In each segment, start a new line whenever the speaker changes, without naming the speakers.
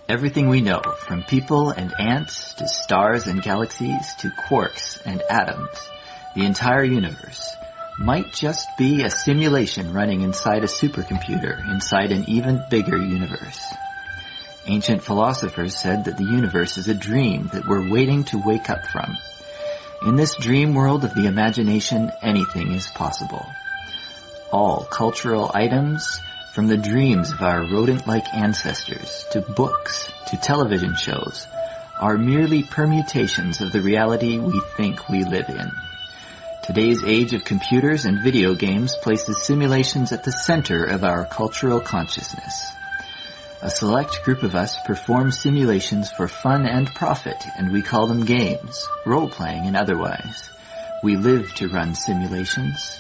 Everything we know, from people and ants to stars and galaxies to quarks and atoms, the entire universe, might just be a simulation running inside a supercomputer inside an even bigger universe. Ancient philosophers said that the universe is a dream that we're waiting to wake up from. In this dream world of the imagination, anything is possible. All cultural items, from the dreams of our rodent-like ancestors, to books, to television shows, are merely permutations of the reality we think we live in. Today's age of computers and video games places simulations at the center of our cultural consciousness. A select group of us perform simulations for fun and profit, and we call them games, role-playing and otherwise. We live to run simulations.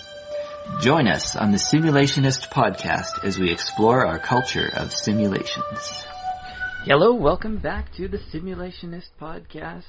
Join us on the Simulationist podcast as we explore our culture of simulations.
Hello, welcome back to the Simulationist podcast.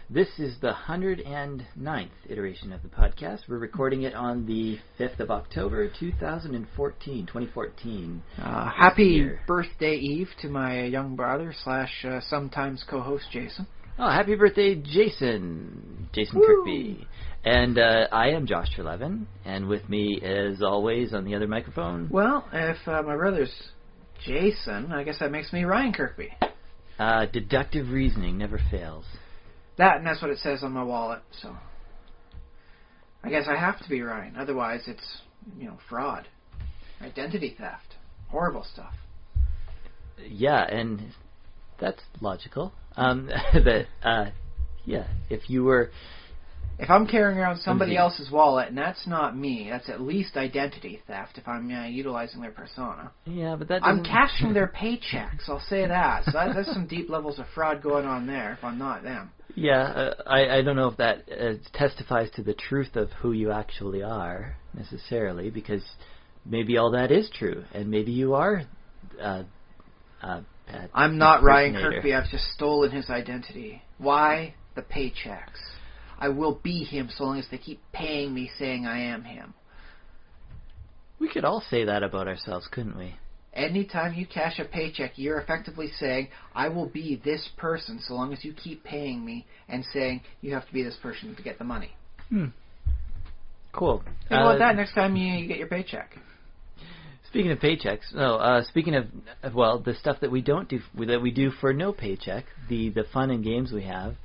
This is the 109th iteration of the podcast. We're recording it on the 5th of October, 2014.
Happy birthday, Eve, to my young brother / sometimes co-host Jason.
Oh, happy birthday, Jason Kirkby. And I am Josh Trelevin, and with me, as always, on the other microphone...
Well, if my brother's Jason, I guess that makes me Ryan Kirkby.
Deductive reasoning never fails.
That's what it says on my wallet, so... I guess I have to be Ryan, otherwise it's, fraud. Identity theft. Horrible stuff.
Yeah, and that's logical.
If I'm carrying around somebody else's wallet, and that's not me, that's at least identity theft if I'm utilizing their persona.
Yeah, but that
I'm cashing their paychecks, I'll say that. So there's some deep levels of fraud going on there if I'm not them.
Yeah, I don't know if that testifies to the truth of who you actually are, necessarily, because maybe all that is true, and maybe you are
I'm not Ryan Kirkby, I've just stolen his identity. Why? The paychecks. I will be him so long as they keep paying me saying I am him.
We could all say that about ourselves, couldn't we?
Anytime you cash a paycheck, you're effectively saying, I will be this person so long as you keep paying me and saying you have to be this person to get the money.
Cool.
Think about that next time you get your paycheck.
Speaking of paychecks, speaking of the stuff that we don't do, that we do for no paycheck, the fun and games we have,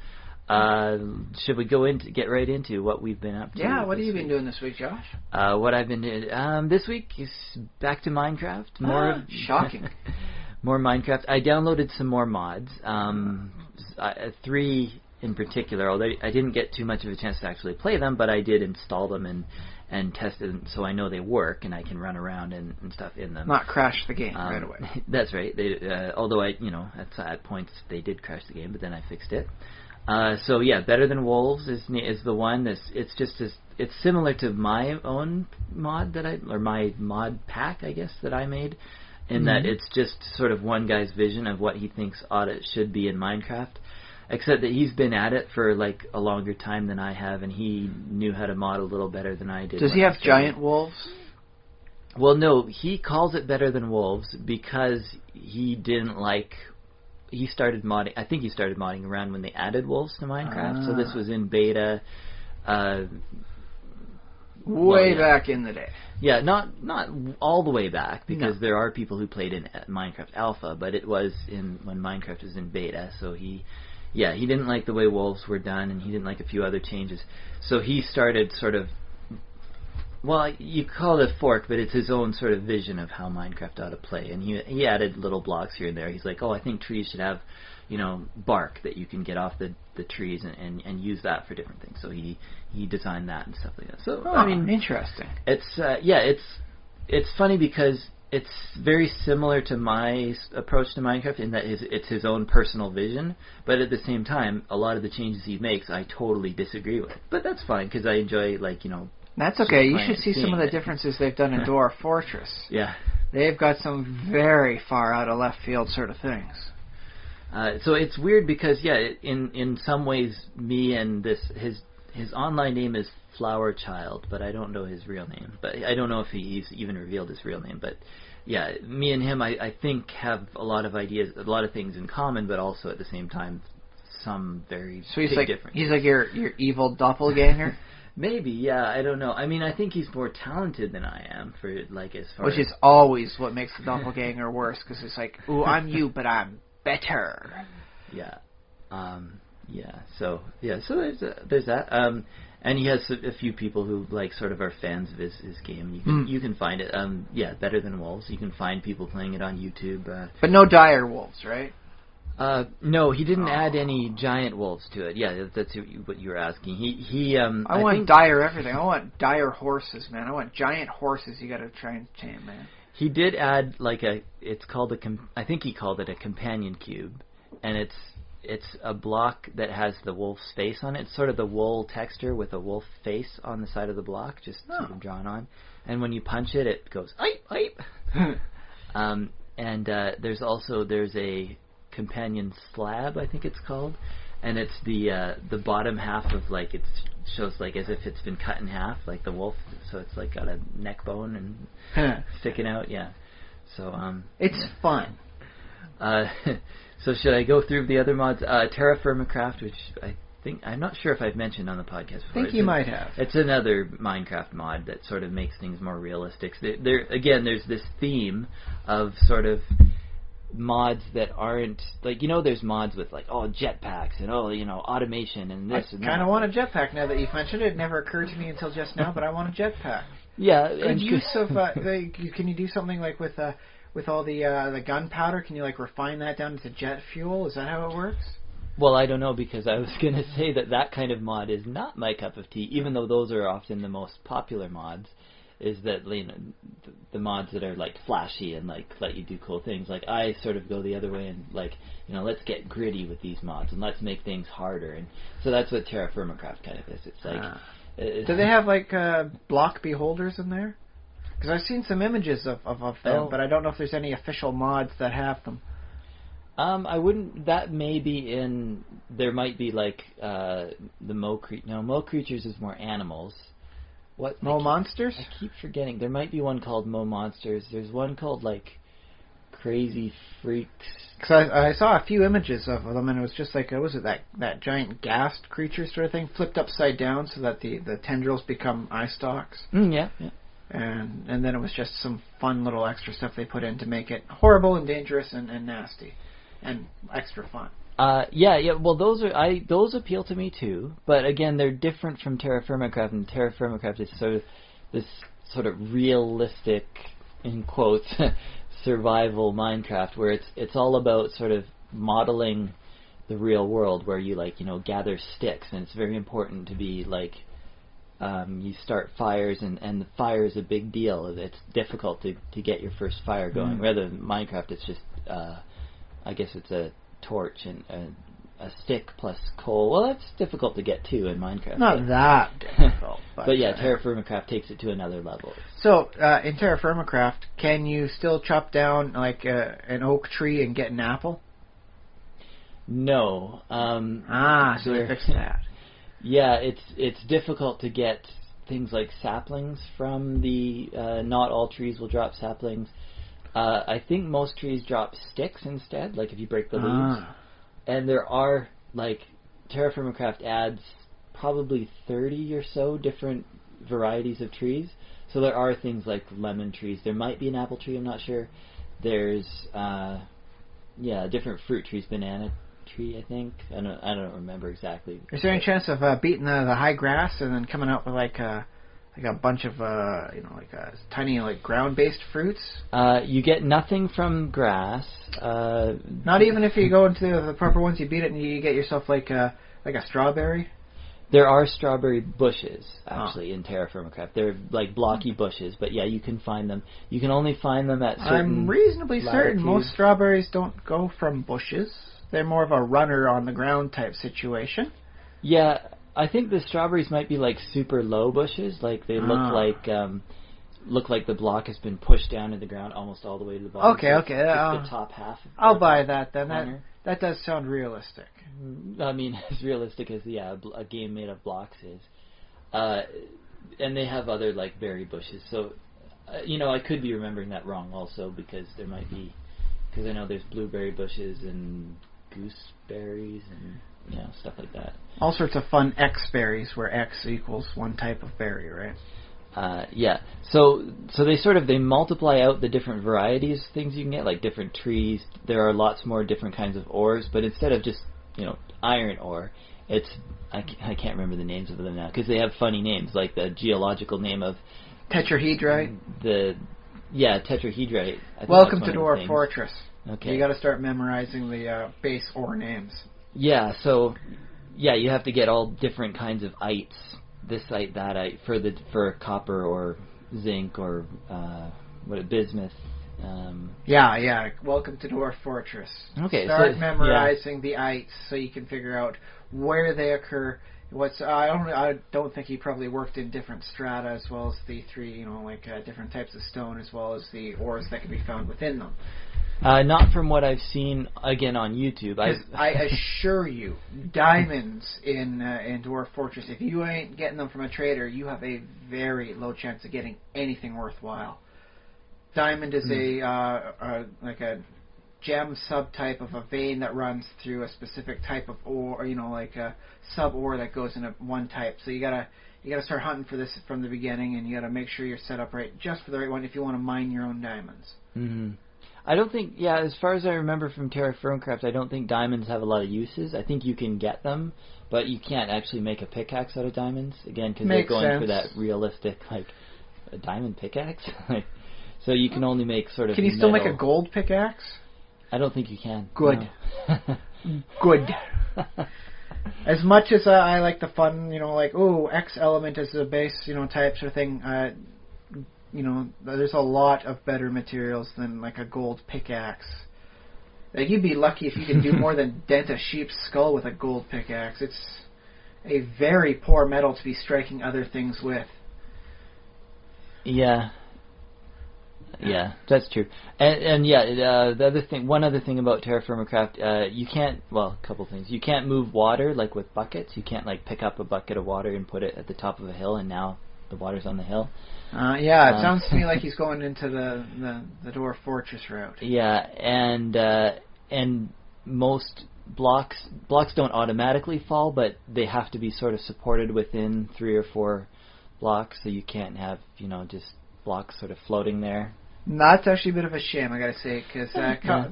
should we get right into what we've been up to?
Yeah, what have you been doing this week, Josh?
What I've been doing this week is back to Minecraft.
Shocking.
More Minecraft. I downloaded some more mods, 3 in particular, although I didn't get too much of a chance to actually play them, but I did install them and test them so I know they work and I can run around and stuff in them.
Not crash the game right away.
That's right. Although at points they did crash the game, but then I fixed it. So yeah, Better Than Wolves is the one. It's similar to my own mod my mod pack, I guess, that I made, in that it's just sort of one guy's vision of what he thinks it should be in Minecraft, except that he's been at it for like a longer time than I have, and he knew how to mod a little better than I did.
Does he have giant wolves?
Well, no, he calls it Better Than Wolves because he didn't like... He started modding. I think he started modding around when they added wolves to Minecraft. So this was in beta,
way back in the day.
Yeah, not all the way back, because there are people who played in Minecraft Alpha, but it was when Minecraft was in beta. So he didn't like the way wolves were done, and he didn't like a few other changes. So he started sort of... Well, you call it a fork, but it's his own sort of vision of how Minecraft ought to play. And he added little blocks here and there. He's like, I think trees should have, bark that you can get off the trees and use that for different things. So he designed that and stuff like that. So
interesting.
It's funny because it's very similar to my approach to Minecraft in that it's his own personal vision, but at the same time, a lot of the changes he makes I totally disagree with. But that's fine because I enjoy
That's okay. You should see some of the differences they've done in Dwarf Fortress.
Yeah.
They've got some very far out of left field sort of things.
So it's weird because, in some ways, me and his online name is Flower Child, but I don't know his real name. But I don't know if he's even revealed his real name. But yeah, me and him, I think, have a lot of ideas, a lot of things in common, but also at the same time, some very big differences.
He's like your evil doppelganger?
Maybe, yeah, I don't know. I mean, I think he's more talented than I am, for, like, as far
Which
as...
is always what makes the doppelganger worse, because it's like, ooh, I'm you, but I'm better.
Yeah. So there's that. And he has a few people who, like, sort of are fans of his game. You can find it. Better Than Wolves. You can find people playing it on YouTube.
But no dire wolves, right?
No, he didn't add any giant wolves to it. Yeah, that's what you were asking.
I want dire everything. I want dire horses, man. I want giant horses you gotta try and tame, man.
He did add, like, it's called I think he called it a companion cube, and it's a block that has the wolf's face on it. It's sort of the wool texture with a wolf face on the side of the block, just sort of drawn on. And when you punch it, it goes, "Aip, aip." There's a companion slab, I think it's called, and it's the bottom half of, like, it shows like as if it's been cut in half, like the wolf, so it's like got a neck bone and sticking out. Yeah, so
it's fun.
So should I go through the other mods? Terra Firma Craft, which I'm not sure if I've mentioned on the podcast before.
I think you might have.
It's another Minecraft mod that sort of makes things more realistic. There's this theme of sort of mods that aren't, like, there's mods with, like, jetpacks and automation and this and that. I
kind of want a jetpack now that you've mentioned it. It never occurred to me until just now, but I want a jetpack.
Yeah.
Good use of can you do something like with all the gunpowder? Can you, like, refine that down into jet fuel? Is that how it works?
Well, I don't know, because I was going to say that kind of mod is not my cup of tea, even though those are often the most popular mods. Is that, the mods that are, like, flashy and, like, let you do cool things. Like, I sort of go the other way and, like, let's get gritty with these mods and let's make things harder. And so that's what Terra Firma Craft kind of is. It's like...
do they have, like, block beholders in there? Because I've seen some images of them, but I don't know if there's any official mods that have them.
I wouldn't... That may be in... There might be, like, the Mo Creatures is more animals. What?
Mo Monsters?
I keep forgetting. There might be one called Mo Monsters. There's one called, like, Crazy Freaks.
Because I saw a few images of them, and it was just like, was it that giant ghast creature sort of thing, flipped upside down so that the tendrils become eye stalks?
Yeah.
And then it was just some fun little extra stuff they put in to make it horrible and dangerous and nasty and extra fun.
Well, those appeal to me too, but again, they're different from Terra Firma Craft, and Terra Firma Craft is sort of this sort of realistic, in quotes, survival Minecraft, where it's all about sort of modeling the real world, where you, like, gather sticks, and it's very important to be, like, you start fires, and the fire is a big deal. It's difficult to get your first fire going. Rather than Minecraft, it's just, I guess it's a torch and a stick plus coal. Well, that's difficult to get too in Minecraft.
Not that difficult.
But yeah, Terra Firma Craft takes it to another level.
So, in Terra Firma Craft, can you still chop down, like, an oak tree and get an apple?
No.
So they fixed that.
Yeah, it's difficult to get things like saplings from the... not all trees will drop saplings. I think most trees drop sticks instead, like if you break the leaves. And there are, like, Terra Firma Craft adds probably 30 or so different varieties of trees. So there are things like lemon trees. There might be an apple tree, I'm not sure. There's, different fruit trees, banana tree, I think. I don't remember exactly.
Is there any chance of beating the high grass and then coming up with, like a bunch of, tiny, like, ground-based fruits?
You get nothing from grass.
Not even if you go into the proper ones, you beat it and you get yourself, like a strawberry?
There are strawberry bushes, actually, in Terra Firma Craft. They're, like, blocky bushes, but yeah, you can find them. You can only find them at certain
I'm reasonably certain
latitudes.
Most strawberries don't go from bushes. They're more of a runner on the ground type situation.
Yeah, I think the strawberries might be, like, super low bushes. Like, they look like the block has been pushed down to the ground almost all the way to the bottom.
Okay.
It's the top half.
I'll buy that then. That does sound realistic.
I mean, as realistic as a game made of blocks is. And they have other, like, berry bushes. So I could be remembering that wrong also, because there might be, because I know there's blueberry bushes and gooseberries and stuff like that.
All sorts of fun X berries, where X equals one type of berry, right?
So they multiply out the different varieties of things you can get, like different trees. There are lots more different kinds of ores, but instead of just iron ore, it's I can't remember the names of them now, because they have funny names, like the geological name of
tetrahedrite.
Tetrahedrite.
Welcome to Dwarf Fortress.
Okay.
You got to start memorizing the base ore names.
Yeah. So you have to get all different kinds of ites. This ite, that ite, for copper or zinc or bismuth.
Welcome to Dwarf Fortress.
Okay,
Start memorizing the ites so you can figure out where they occur. I don't think he probably worked in different strata as well as the three, different types of stone as well as the ores that can be found within them.
Not from what I've seen, again, on YouTube.
I assure you, diamonds in Dwarf Fortress, if you ain't getting them from a trader, you have a very low chance of getting anything worthwhile. Diamond is a gem subtype of a vein that runs through a specific type of ore, like a sub-ore that goes in one type. So you gotta start hunting for this from the beginning, and you gotta make sure you're set up right, just for the right one, if you want to mine your own diamonds.
Mm-hmm. I don't think, as far as I remember from Terra Firma Craft, I don't think diamonds have a lot of uses. I think you can get them, but you can't actually make a pickaxe out of diamonds, again, because they're going for that realistic, a diamond pickaxe. So you can only make sort of
Can you still make a gold pickaxe?
I don't think you can.
Good.
No.
Good. As much as I like the fun, X element as a base, type sort of thing, there's a lot of better materials than a gold pickaxe. You'd be lucky if you can do more than dent a sheep's skull with a gold pickaxe. It's a very poor metal to be striking other things with.
Yeah, that's true. And one other thing about Terra Firma Craft, you can't, a couple things. You can't move water with buckets. You can't pick up a bucket of water and put it at the top of a hill, and now the water's on the hill.
It sounds to me like he's going into the Dwarf Fortress route.
Yeah, and most blocks don't automatically fall, but they have to be sort of supported within 3 or 4 blocks, so you can't have just blocks sort of floating there.
That's actually a bit of a shame, I gotta say, because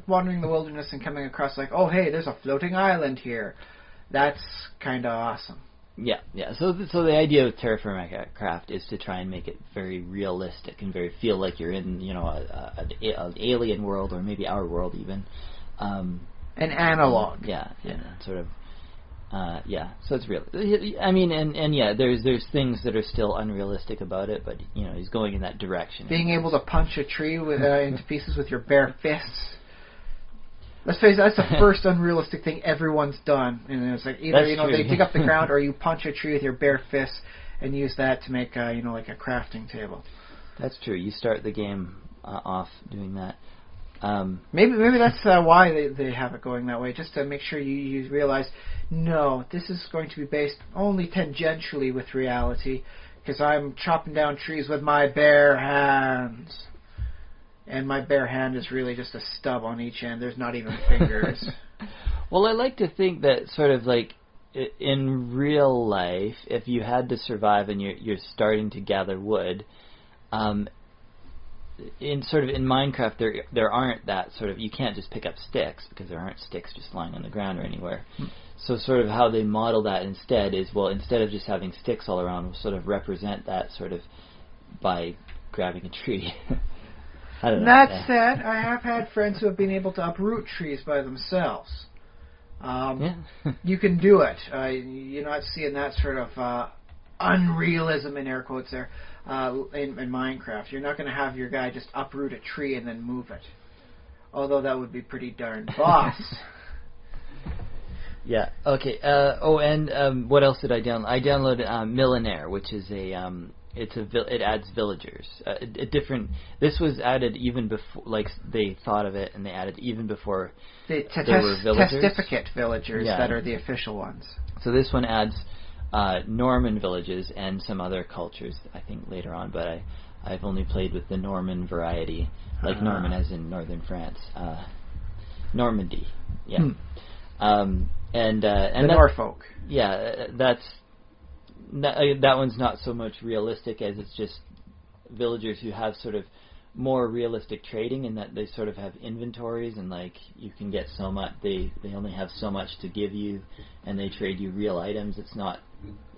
wandering the wilderness and coming across oh hey, there's a floating island here, that's kind of awesome. Yeah.
So the idea with Terra Firma Craft is to try and make it very realistic and very feel like you're in an alien world, or maybe our world even.
An analog.
Sort of. So it's real. I mean, there's things that are still unrealistic about it, but he's going in that direction.
Being able to punch a tree into pieces with your bare fists. Let's face it, that's the first unrealistic thing everyone's done. And it's either they dig up the ground, or you punch a tree with your bare fists and use that to make a crafting table.
That's true. You start the game off doing that.
Maybe that's why they have it going that way, just to make sure you realize, no, this is going to be based only tangentially with reality, because I'm chopping down trees with my bare hands. And my bare hand is really just a stub on each end. There's not even fingers.
Well, I like to think that sort of in real life, if you had to survive and you're starting to gather wood, in Minecraft there aren't that sort of, you can't just pick up sticks, because there aren't sticks just lying on the ground or anywhere. So sort of how they model that instead is, instead of just having sticks all around, we'll sort of represent that sort of by grabbing a tree. I don't know.
That said, I have had friends who have been able to uproot trees by themselves. You can do it. You're not seeing that sort of unrealism, in air quotes there, in Minecraft. You're not going to have your guy just uproot a tree and then move it. Although that would be pretty darn boss.
Yeah. Okay. And what else did I download? I downloaded Millionaire, which is it adds villagers. This was added even before, they thought of it, and they added even before there were villagers.
Testificate villagers that are the official ones.
So this one adds Norman villages and some other cultures, I think, later on. But I've only played with the Norman variety, like Norman as in northern France, Normandy. Yeah. And
the Norfolk.
Yeah, that one's not so much realistic as it's just villagers who have sort of more realistic trading in that they sort of have inventories, and like you can get so much, they only have so much to give you, and they trade you real items. It's not,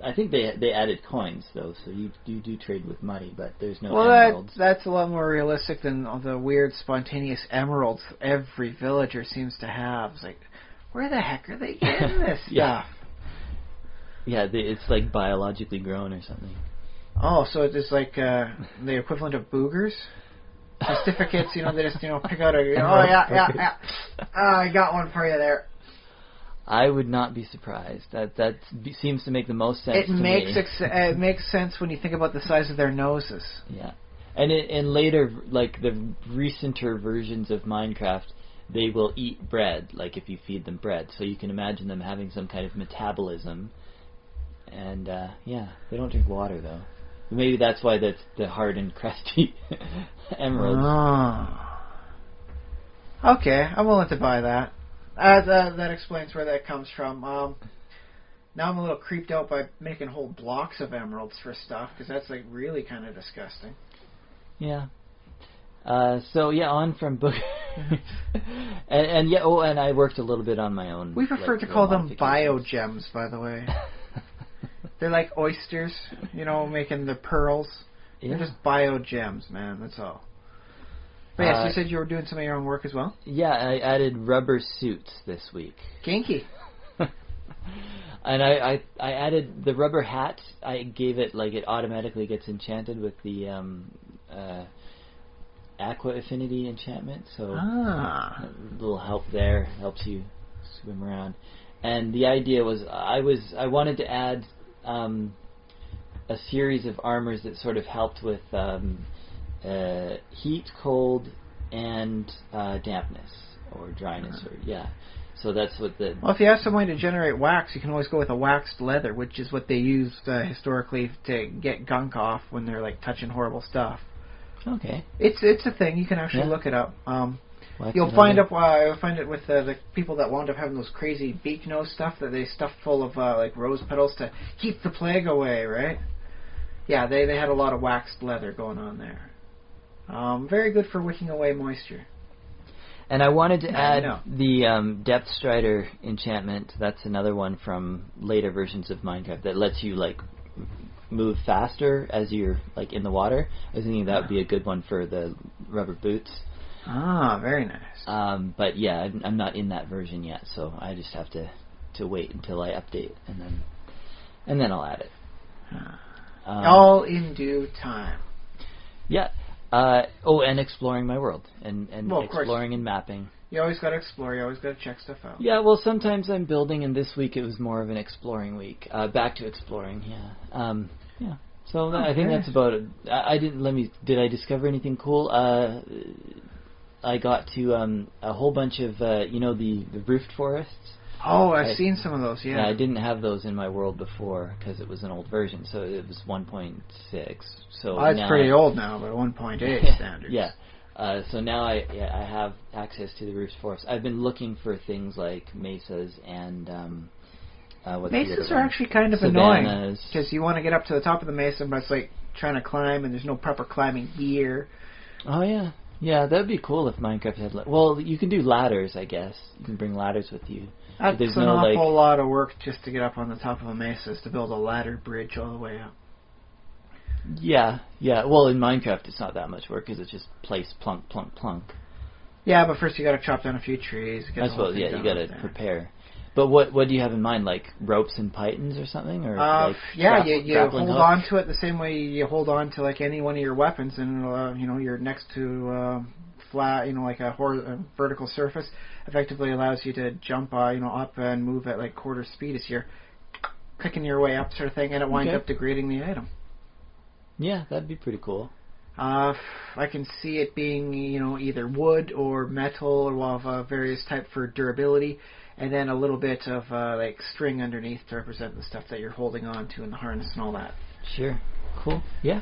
I think they added coins though, so you do trade with money, but there's no emeralds.
That's a lot more realistic than the weird spontaneous emeralds every villager seems to have. It's like, where the heck are they getting this stuff?
Yeah, it's like biologically grown or something.
Oh, so it's like the equivalent of boogers? Certificates, they just, pick out yeah. I got one for you there.
I would not be surprised. That seems to make the most sense to me.
It makes sense when you think about the size of their noses.
Yeah. And in later, like the recenter versions of Minecraft, they will eat bread, like if you feed them bread. So you can imagine them having some kind of metabolism. And, they don't drink water, though. Maybe that's why that's the hard and crusty emeralds.
Oh. Okay, I'm willing to buy that. That explains where that comes from. Now I'm a little creeped out by making whole blocks of emeralds for stuff, because that's like really kind of disgusting.
Yeah. On from book. and I worked a little bit on my own.
We prefer to call them biogems, by the way. They're like oysters, making the pearls. Yeah. They're just biogems, man, that's all. But yes, you said you were doing some of your own work as well?
Yeah, I added rubber suits this week.
Kinky.
And I added the rubber hat. I gave it, like, it automatically gets enchanted with the Aqua Affinity enchantment, so a little help there, helps you swim around. And the idea was I wanted to add a series of armors that sort of helped with heat, cold, and dampness or dryness, So that's what the...
Well, if you have some way to generate wax, you can always go with a waxed leather, which is what they used historically to get gunk off when they're like touching horrible stuff.
Okay.
It's a thing. You can actually look it up. You'll find it with the people that wound up having those crazy beak nose stuff that they stuffed full of like rose petals to keep the plague away, right? Yeah, they had a lot of waxed leather going on there. Very good for wicking away moisture.
And I wanted to add the Depth Strider enchantment. That's another one from later versions of Minecraft that lets you like move faster as you're like in the water. I was thinking that would be a good one for the rubber boots.
Ah, very nice.
But yeah, I'm not in that version yet, so I just have to wait until I update and then I'll add it.
All in due time.
Yeah. And exploring my world and exploring and mapping.
You always got to explore. You always got to check stuff out.
Yeah. Well, sometimes I'm building, and this week it was more of an exploring week. Back to exploring. Yeah. Yeah. So I think that's about it. Did I discover anything cool? I got to a whole bunch of the roofed forests.
Oh, I've seen some of those. Yeah.
I didn't have those in my world before because it was an old version, so it was 1.6. So
it's pretty old now, but 1.8 standards.
Yeah. So now I have access to the roofed forests. I've been looking for things like mesas and
mesas are actually kind of annoying because you want to get up to the top of the mesa, but it's like trying to climb, and there's no proper climbing gear.
Oh yeah. Yeah, that'd be cool if Minecraft had... Well, you can do ladders, I guess. You can bring ladders with you.
That's an awful lot of work just to get up on the top of a mesa, to build a ladder bridge all the way up.
Yeah. Well, in Minecraft, it's not that much work because it's just place, plunk, plunk, plunk.
Yeah, but first you got to chop down a few trees.
I suppose, you got to prepare. But what do you have in mind, like ropes and pythons or something, or
you hold on to it the same way you hold on to like any one of your weapons, and you're next to flat, like a vertical surface, effectively allows you to jump, up and move at like quarter speed as you're clicking your way up, sort of thing, and it winds up degrading the item.
Yeah, that'd be pretty cool.
I can see it being, either wood or metal or of various type for durability. And then a little bit of like string underneath to represent the stuff that you're holding on to in the harness and all that.
Sure. Cool. Yeah.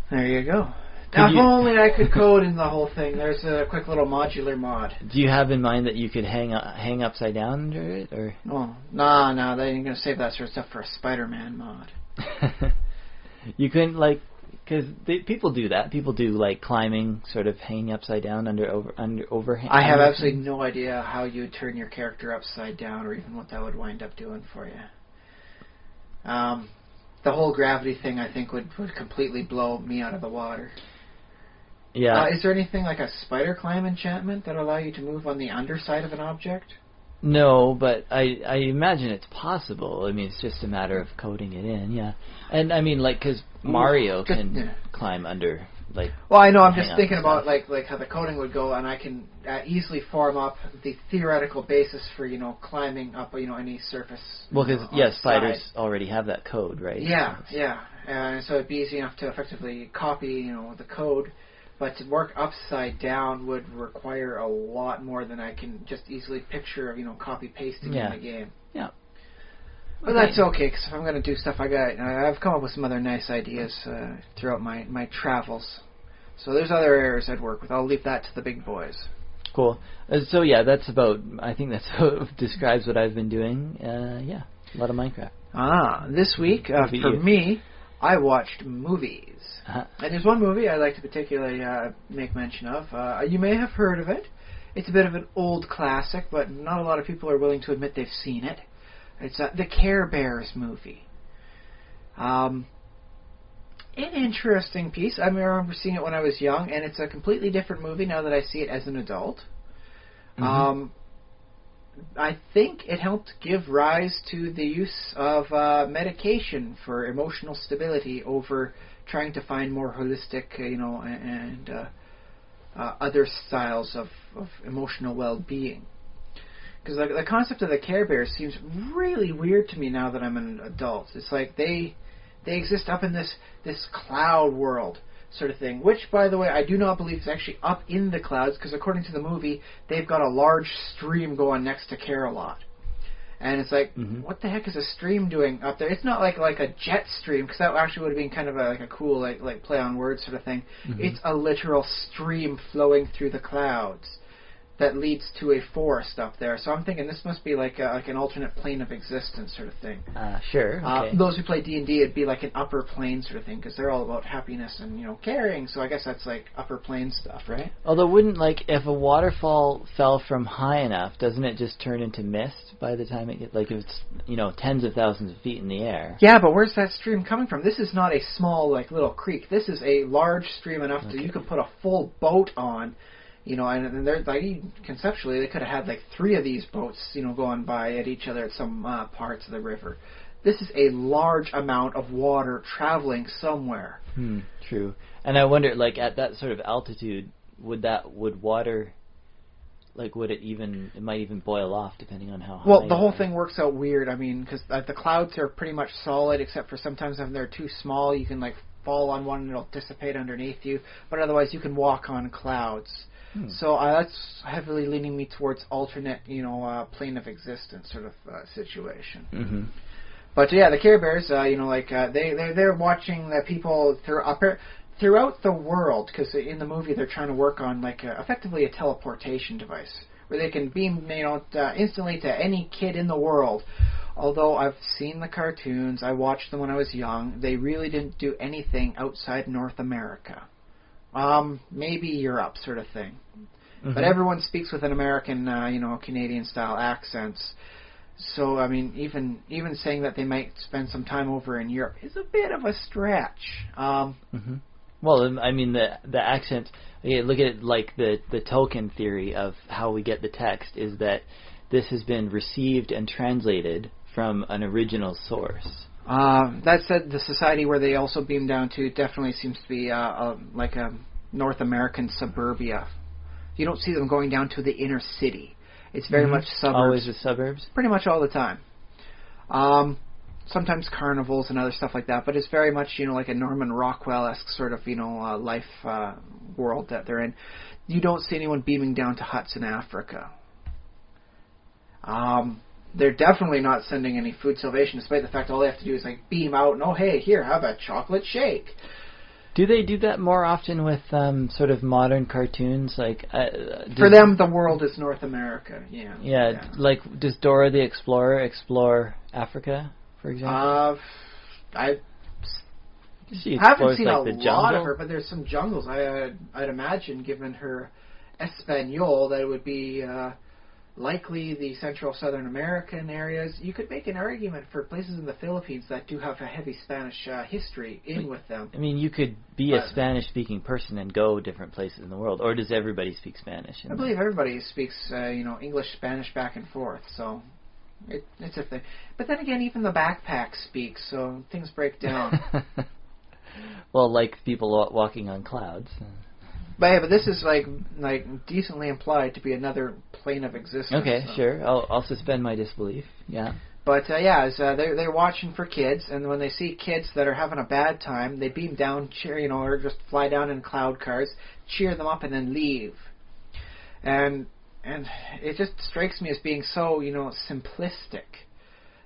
There you go. If only I could code in the whole thing. There's a quick little modular mod.
Do you have in mind that you could hang upside down under it, or?
Oh, no, they ain't gonna save that sort of stuff for a Spider-Man mod.
You couldn't, like, because people do that. People do, like, climbing, sort of hanging upside down under overhang.
I have absolutely no idea how you would turn your character upside down, or even what that would wind up doing for you. The whole gravity thing, I think, would completely blow me out of the water.
Yeah.
Is there anything like a spider climb enchantment that allow you to move on the underside of an object?
No, but I imagine it's possible. I mean, it's just a matter of coding it in, yeah. And I mean, like, because Mario can climb under, like.
Well, I know. I'm just thinking about like how the coding would go, and I can easily form up the theoretical basis for climbing up any surface.
Well, because spiders already have that code, right?
Yeah, and so it'd be easy enough to effectively copy the code. But to work upside down would require a lot more than I can just easily picture of copy-pasting in the game.
Yeah.
But that's okay, because if I'm going to do stuff, I've come up with some other nice ideas throughout my travels. So there's other areas I'd work with. I'll leave that to the big boys.
Cool. So yeah, I think that's how describes what I've been doing. Yeah, a lot of Minecraft.
This week, for me, I watched movies. And there's one movie I'd like to particularly make mention of. You may have heard of it. It's a bit of an old classic, but not a lot of people are willing to admit they've seen it. It's the Care Bears movie. An interesting piece. I remember seeing it when I was young, and it's a completely different movie now that I see it as an adult. Mm-hmm. I think it helped give rise to the use of medication for emotional stability over trying to find more holistic, and other styles of emotional well-being. Because the concept of the Care Bears seems really weird to me now that I'm an adult. It's like they exist up in this cloud world sort of thing, which, by the way, I do not believe is actually up in the clouds, because according to the movie, they've got a large stream going next to Care-a-Lot. And it's like, what the heck is a stream doing up there? It's not like a jet stream, because that actually would have been kind of a cool like play on words sort of thing. Mm-hmm. It's a literal stream flowing through the clouds that leads to a forest up there. So I'm thinking this must be like an alternate plane of existence sort of thing.
Sure. Okay.
Those who play D&D, it'd be like an upper plane sort of thing, because they're all about happiness and caring. So I guess that's like upper plane stuff, right?
Although wouldn't, like, if a waterfall fell from high enough, doesn't it just turn into mist by the time it gets, like, if it's tens of thousands of feet in the air?
Yeah, but where's that stream coming from? This is not a small little creek. This is a large stream enough that you could put a full boat on. And they're like, conceptually, they could have had like 3 of these boats, going by at each other at some parts of the river. This is a large amount of water traveling somewhere.
True. And I wonder, like, at that sort of altitude, would water, like, it might even boil off depending on how high.
Well, the whole thing works out weird. I mean, because the clouds are pretty much solid, except for sometimes when they're too small, you can like fall on one and it'll dissipate underneath you. But otherwise, you can walk on clouds. So that's heavily leaning me towards alternate, plane of existence sort of situation. Mm-hmm. But yeah, the Care Bears, they're watching the people throughout the world, because in the movie they're trying to work on effectively a teleportation device where they can beam instantly to any kid in the world. Although I've seen the cartoons, I watched them when I was young, they really didn't do anything outside North America. Maybe Europe sort of thing. Mm-hmm. But everyone speaks with an American, Canadian-style accents. So, I mean, even saying that they might spend some time over in Europe is a bit of a stretch.
Well, I mean, the accent, look at it like the Tolkien theory of how we get the text is that this has been received and translated from an original source.
That said, the society where they also beam down to definitely seems to be like a North American suburbia. You don't see them going down to the inner city. It's very much suburbs.
Always the suburbs?
Pretty much all the time. Sometimes carnivals and other stuff like that, but it's very much, like a Norman Rockwell-esque sort of, life world that they're in. You don't see anyone beaming down to huts in Africa. They're definitely not sending any food salvation, despite the fact all they have to do is beam out and, oh, hey, here, have a chocolate shake.
Do they do that more often with sort of modern cartoons? Like
for them, the world is North America. Yeah.
Yeah. Like, does Dora the Explorer explore Africa, for example?
I
She
haven't seen
like
a
the
lot
jungle?
of her, but there's some jungles. I'd imagine, given her Espanol, that it would be likely the Central Southern American areas. You could make an argument for places in the Philippines that do have a heavy Spanish history with them.
I mean, you could be a Spanish-speaking person and go different places in the world, or does everybody speak Spanish?
I believe everybody speaks, English, Spanish back and forth, so it's a thing. But then again, even the backpack speaks, so things break down.
Well, like people walking on clouds.
But this is like decently implied to be another plane of existence.
Okay,
so.
Sure. I'll suspend my disbelief. Yeah.
But they're watching for kids, and when they see kids that are having a bad time, they beam down, cheer, or just fly down in cloud cars, cheer them up, and then leave. And it just strikes me as being so simplistic.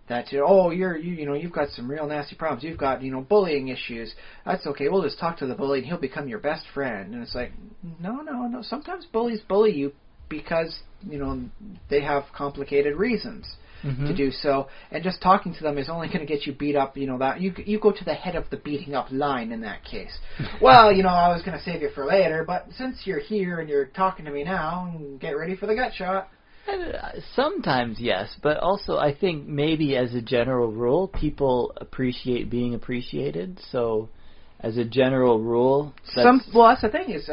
That you've got some real nasty problems. You've got bullying issues. That's okay. We'll just talk to the bully and he'll become your best friend. And it's like no. Sometimes bullies bully you because they have complicated reasons to do so. And just talking to them is only going to get you beat up. That you go to the head of the beating up line in that case. Well, I was going to save you for later, but since you're here and you're talking to me now, get ready for the gut shot.
Sometimes, yes, but also I think maybe as a general rule, people appreciate being appreciated. So, as a general rule,
that's the thing is,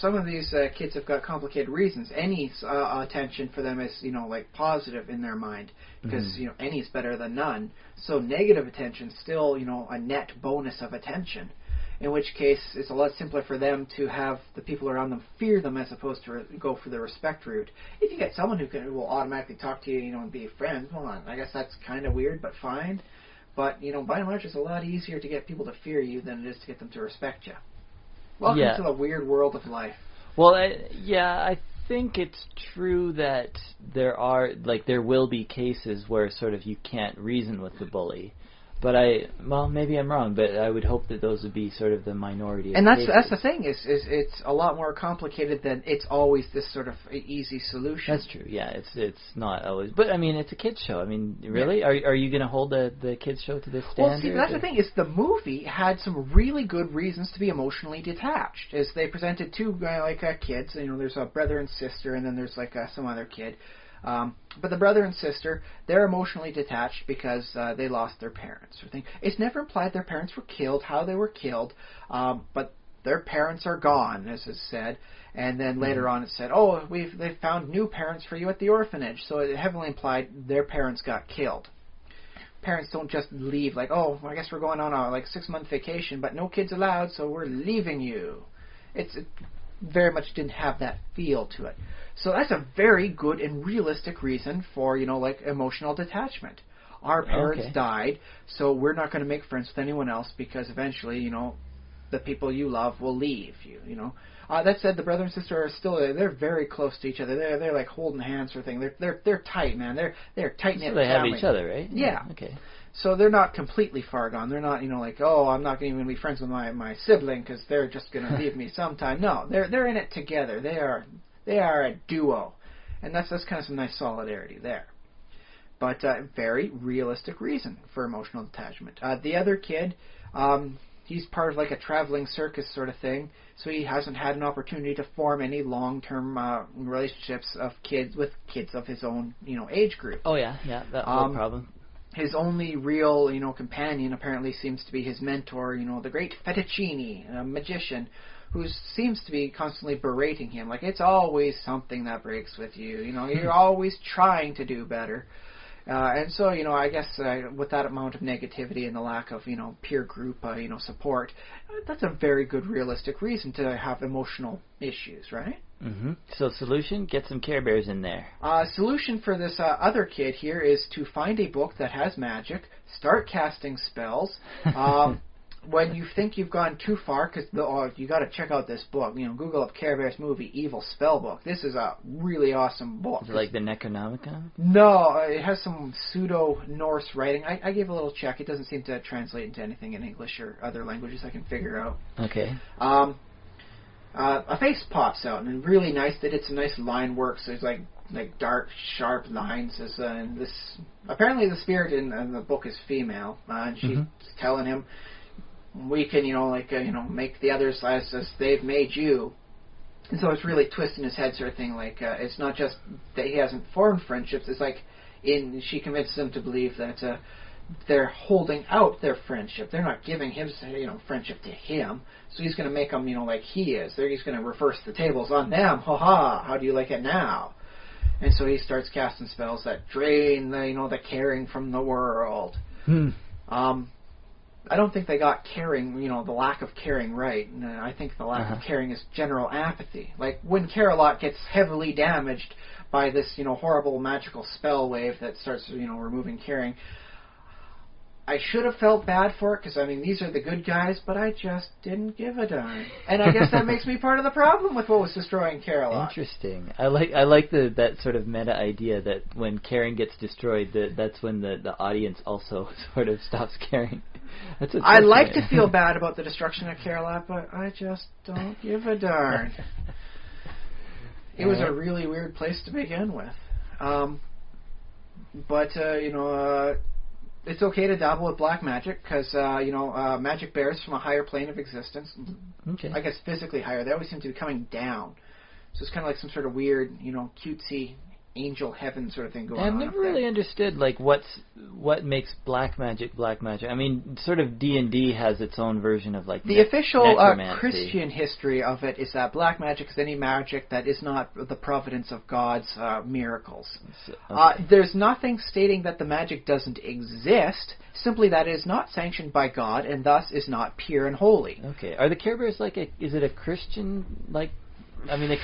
some of these kids have got complicated reasons. Any attention for them is, positive in their mind because any's better than none. So negative attention still, a net bonus of attention. In which case, it's a lot simpler for them to have the people around them fear them as opposed to go for the respect route. If you get someone who will automatically talk to you, and be a friend, hold on, I guess that's kind of weird, but fine. But, by and large, it's a lot easier to get people to fear you than it is to get them to respect you. Welcome to the weird world of life.
Well, I think it's true that there will be cases where sort of you can't reason with the bully. But maybe I'm wrong, but I would hope that those would be sort of the minority.
And that's the thing is it's a lot more complicated than it's always this sort of easy solution.
That's true. Yeah, it's not always. But I mean, it's a kids show. I mean, really, are you going to hold the kids show to this standard?
Well, see, that's the thing is the movie had some really good reasons to be emotionally detached. As they presented two kids, there's a brother and sister, and then there's some other kid. But the brother and sister, they're emotionally detached because they lost their parents. It's never implied their parents were killed, how they were killed, but their parents are gone, as is said. And then later on it said, they've found new parents for you at the orphanage. So it heavily implied their parents got killed. Parents don't just leave I guess we're going on a 6-month vacation, but no kids allowed, so we're leaving you. It very much didn't have that feel to it. So that's a very good and realistic reason for, emotional detachment. Our parents died, so we're not going to make friends with anyone else because eventually, the people you love will leave you, That said, the brother and sister are still, they're very close to each other. They're like holding hands or thing. They're tight, man. They're tight-knit
so they
family.
have each other, right?
Yeah.
Okay.
So they're not completely far gone. They're not, I'm not even going to be friends with my sibling because they're just going to leave me sometime. No, they're in it together. They are a duo, and that's kind of some nice solidarity there. But very realistic reason for emotional detachment. The other kid, he's part of a traveling circus sort of thing, so he hasn't had an opportunity to form any long-term relationships with kids of his own age group.
Oh yeah, that's no problem.
His only real, companion apparently seems to be his mentor, the great Fettuccini, a magician, who seems to be constantly berating him. It's always something that breaks with you. You're always trying to do better. And so, I guess with that amount of negativity and the lack of, peer group, support, that's a very good realistic reason to have emotional issues, right?
Mm-hmm. So solution, get some Care Bears in there.
Solution for this other kid here is to find a book that has magic, start casting spells, when you think you've gone too far, because you got to check out this book. Google up Care Bear's movie Evil Spellbook. This is a really awesome book.
Is it like the Necronomicon?
No, it has some pseudo-Norse writing. I gave a little check. It doesn't seem to translate into anything in English or other languages I can figure out.
Okay.
A face pops out, and really nice. They did some nice line work. So there's like dark, sharp lines. And this apparently the spirit in the book is female, and she's telling him, "We can, make the others as they've made you." And so it's really twisting his head, sort of thing. Like it's not just that he hasn't formed friendships. It's like she convinces him to believe that they're holding out their friendship. They're not giving him, friendship to him. So he's going to make them, like he is. He's going to reverse the tables on them. Ha ha! How do you like it now? And so he starts casting spells that drain the caring from the world. I don't think they got caring, the lack of caring right. I think the lack of caring is general apathy. Like when Care-a-Lot gets heavily damaged by this, horrible magical spell wave that starts, removing caring, I should have felt bad for it because, these are the good guys, but I just didn't give a darn. And I guess that makes me part of the problem with what was destroying Care-a-Lot.
Interesting. I like that sort of meta idea that when caring gets destroyed, that's when the audience also sort of stops caring.
I like to feel bad about the destruction of Care-a-Lot, but I just don't give a darn. It was a really weird place to begin with. It's okay to dabble with black magic because, magic bears from a higher plane of existence.
Okay.
I guess physically higher. They always seem to be coming down. So it's kind of like some sort of weird, cutesy angel heaven sort of thing going on.
I've never really understood what makes black magic. Sort of D&D has its own version of
the official Christian history of it is that black magic is any magic that is not the providence of God's miracles. Okay. There's nothing stating that the magic doesn't exist, simply that it is not sanctioned by God and thus is not pure and holy.
Okay. Are the Care Bears is it a Christian, they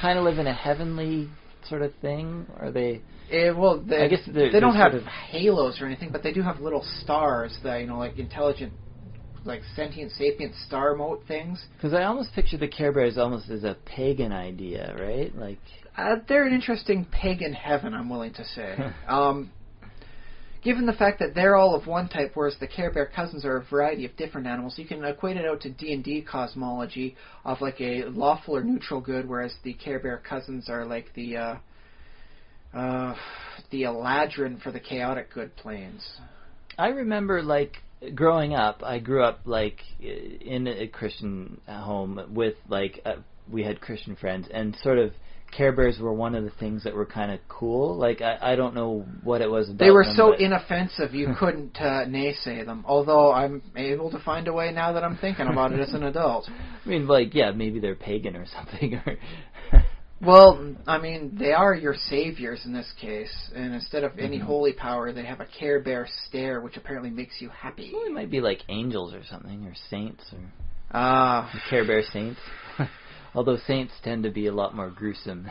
kind of live in a heavenly sort of thing? Are they?
I guess they don't have halos or anything, but they do have little stars that intelligent, sentient, sapient star mote things.
Because I almost picture the Care Bears almost as a pagan idea, right?
They're an interesting pagan heaven, I'm willing to say. Given the fact that they're all of one type, whereas the Care Bear cousins are a variety of different animals, you can equate it out to D&D cosmology of a lawful or neutral good, whereas the Care Bear cousins are the Eladrin for the chaotic good planes.
I remember growing up. I grew up in a Christian home with we had Christian friends, and sort of Care Bears were one of the things that were kind of cool. I don't know what it was about them.
They were so inoffensive you couldn't naysay them, although I'm able to find a way now that I'm thinking about it as an adult.
Maybe they're pagan or something.
Well, they are your saviors in this case, and instead of any holy power, they have a Care Bear stare, which apparently makes you happy.
Well, they might be like angels or something, or saints, or Care Bear saints. Although saints tend to be a lot more gruesome,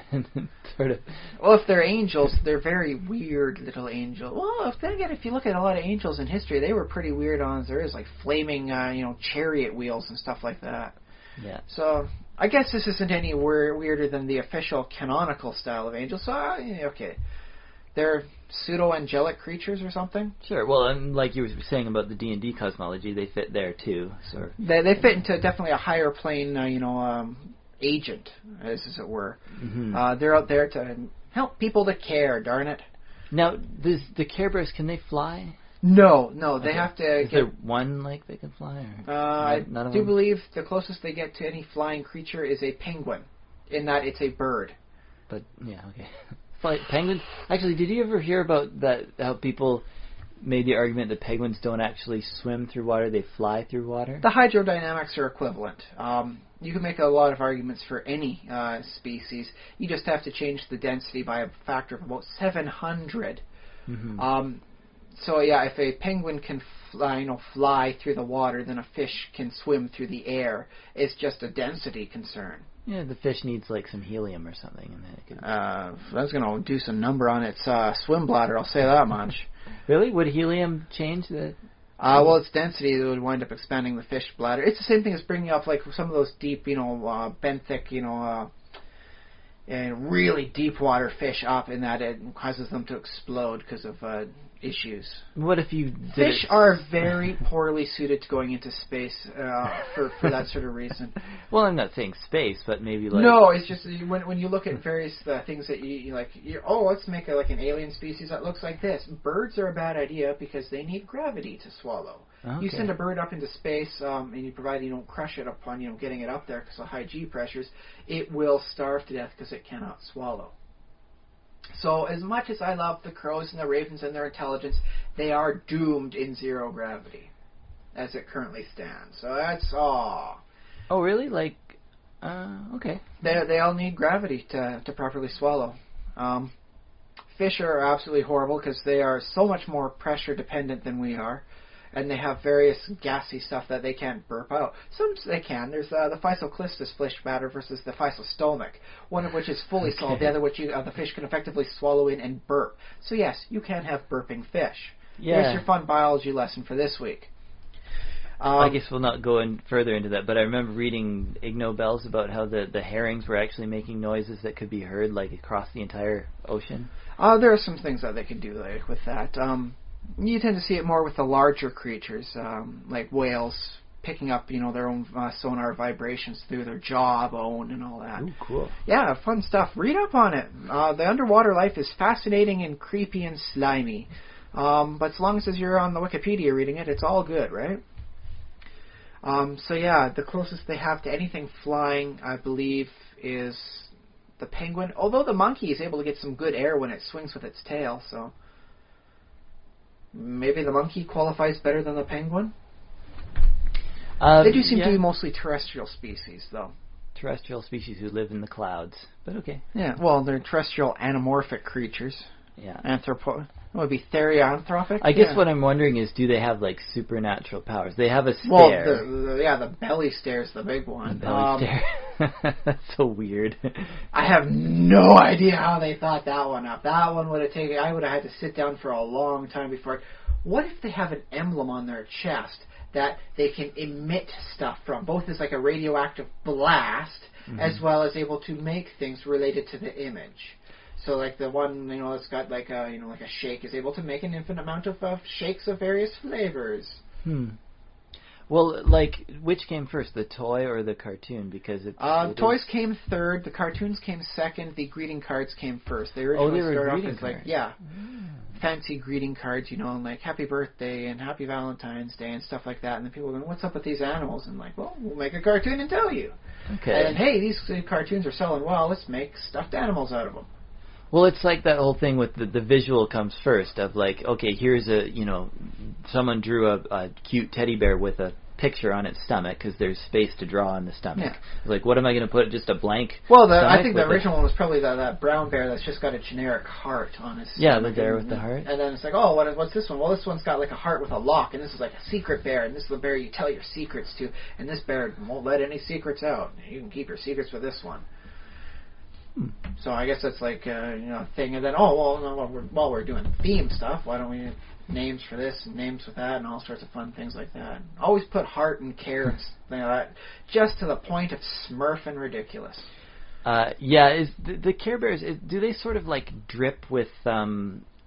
sort of.
Well, if they're angels, they're very weird little angels. Well, if you look at a lot of angels in history, they were pretty weird on there is flaming, chariot wheels and stuff like that.
Yeah.
So I guess this isn't any weirder than the official canonical style of angels. So okay, they're pseudo-angelic creatures or something.
Sure. Well, and like you were saying about the D&D cosmology, they fit there too. So
they fit into definitely a higher plane, agent, as it were. They're out there to help people to care, darn it.
Now, the Care Bears, can they fly?
No, they have to
Is there one they can fly? Or
I do believe the closest they get to any flying creature is a penguin, in that it's a bird.
But, yeah, okay. Penguins? Actually, did you ever hear about that, how people made the argument that penguins don't actually swim through water, they fly through water?
The hydrodynamics are equivalent. You can make a lot of arguments for any species. You just have to change the density by a factor of about 700. So yeah, if a penguin can fly through the water, then a fish can swim through the air. It's just a density concern.
Yeah, the fish needs some helium or something, and then it could.
That's going to do some number on its swim bladder. I'll say that much.
Really? Would helium change the?
Well, its density would wind up expanding the fish bladder. It's the same thing as bringing up like some of those deep, benthic, and really deep water fish up, in that it causes them to explode because of issues.
What if you
fish are very poorly suited to going into space for that sort of reason.
Well, I'm not saying space, but maybe like...
No, it's just when you look at various things that you like, let's make like an alien species that looks like this. Birds are a bad idea because they need gravity to swallow. Okay. You send a bird up into space, and you provide you don't crush it upon getting it up there because of high G pressures, it will starve to death because it cannot swallow. So as much as I love the crows and the ravens and their intelligence, they are doomed in zero gravity as it currently stands. So that's all.
Oh, really? Like, okay.
They all need gravity to properly swallow. Fish are absolutely horrible because they are so much more pressure dependent than we are. And they have various gassy stuff that they can't burp out. Some they can. There's the physoclistus fish bladder versus the physostomach, one of which is fully solid, the other which the fish can effectively swallow in and burp. So yes, you can have burping fish.
Yeah.
Here's your fun biology lesson for this week.
I guess we'll not go in further into that, but I remember reading Ig Nobels about how the herrings were actually making noises that could be heard like across the entire ocean.
There are some things that they can do with that. You tend to see it more with the larger creatures, like whales picking up, their own sonar vibrations through their jawbone and all that.
Ooh, cool.
Yeah, fun stuff. Read up on it. The underwater life is fascinating and creepy and slimy. But as long as you're on the Wikipedia reading it, it's all good, right? So yeah, the closest they have to anything flying, I believe, is the penguin. Although the monkey is able to get some good air when it swings with its tail, so... Maybe the monkey qualifies better than the penguin? They do seem to be mostly terrestrial species, though.
Terrestrial species who live in the clouds, but okay.
Yeah, well, they're terrestrial anamorphic creatures.
Yeah.
It would be therianthropic?
I guess what I'm wondering is, do they have, like, supernatural powers? They have a stare.
Well, the belly stare's the big one.
The belly stare. That's so weird.
I have no idea how they thought that one up. That one would have taken... I would have had to sit down for a long time before... What if they have an emblem on their chest that they can emit stuff from, both as like a radioactive blast, as well as able to make things related to the image? So, like the one, that's got like a, like a shake is able to make an infinite amount of shakes of various flavors.
Well, like, which came first, the toy or the cartoon? Because
toys came third, the cartoons came second, the greeting cards came first. They originally started off as like, fancy greeting cards, and like happy birthday and happy Valentine's Day and stuff like that. And then people go, what's up with these animals? And like, well, we'll make a cartoon and tell you.
Okay.
And hey, these cartoons are selling well. Let's make stuffed animals out of them.
Well, it's like that whole thing with the visual comes first of like, okay, here's someone drew a cute teddy bear with a picture on its stomach because there's space to draw on the stomach. Yeah. Like, what am I going to put? Just a blank
I think the original one was probably that brown bear that's just got a generic heart on his stomach.
Yeah, the bear with the heart.
And then it's like, oh, what's this one? Well, this one's got like a heart with a lock, and this is like a secret bear, and this is the bear you tell your secrets to, and this bear won't let any secrets out. You can keep your secrets with this one. So I guess that's like a thing, and then while we're doing theme stuff, why don't we have names for this and names for that and all sorts of fun things like that? Always put heart and care and things like that, just to the point of smurf and ridiculous.
Is the Care Bears? Do they sort of like drip with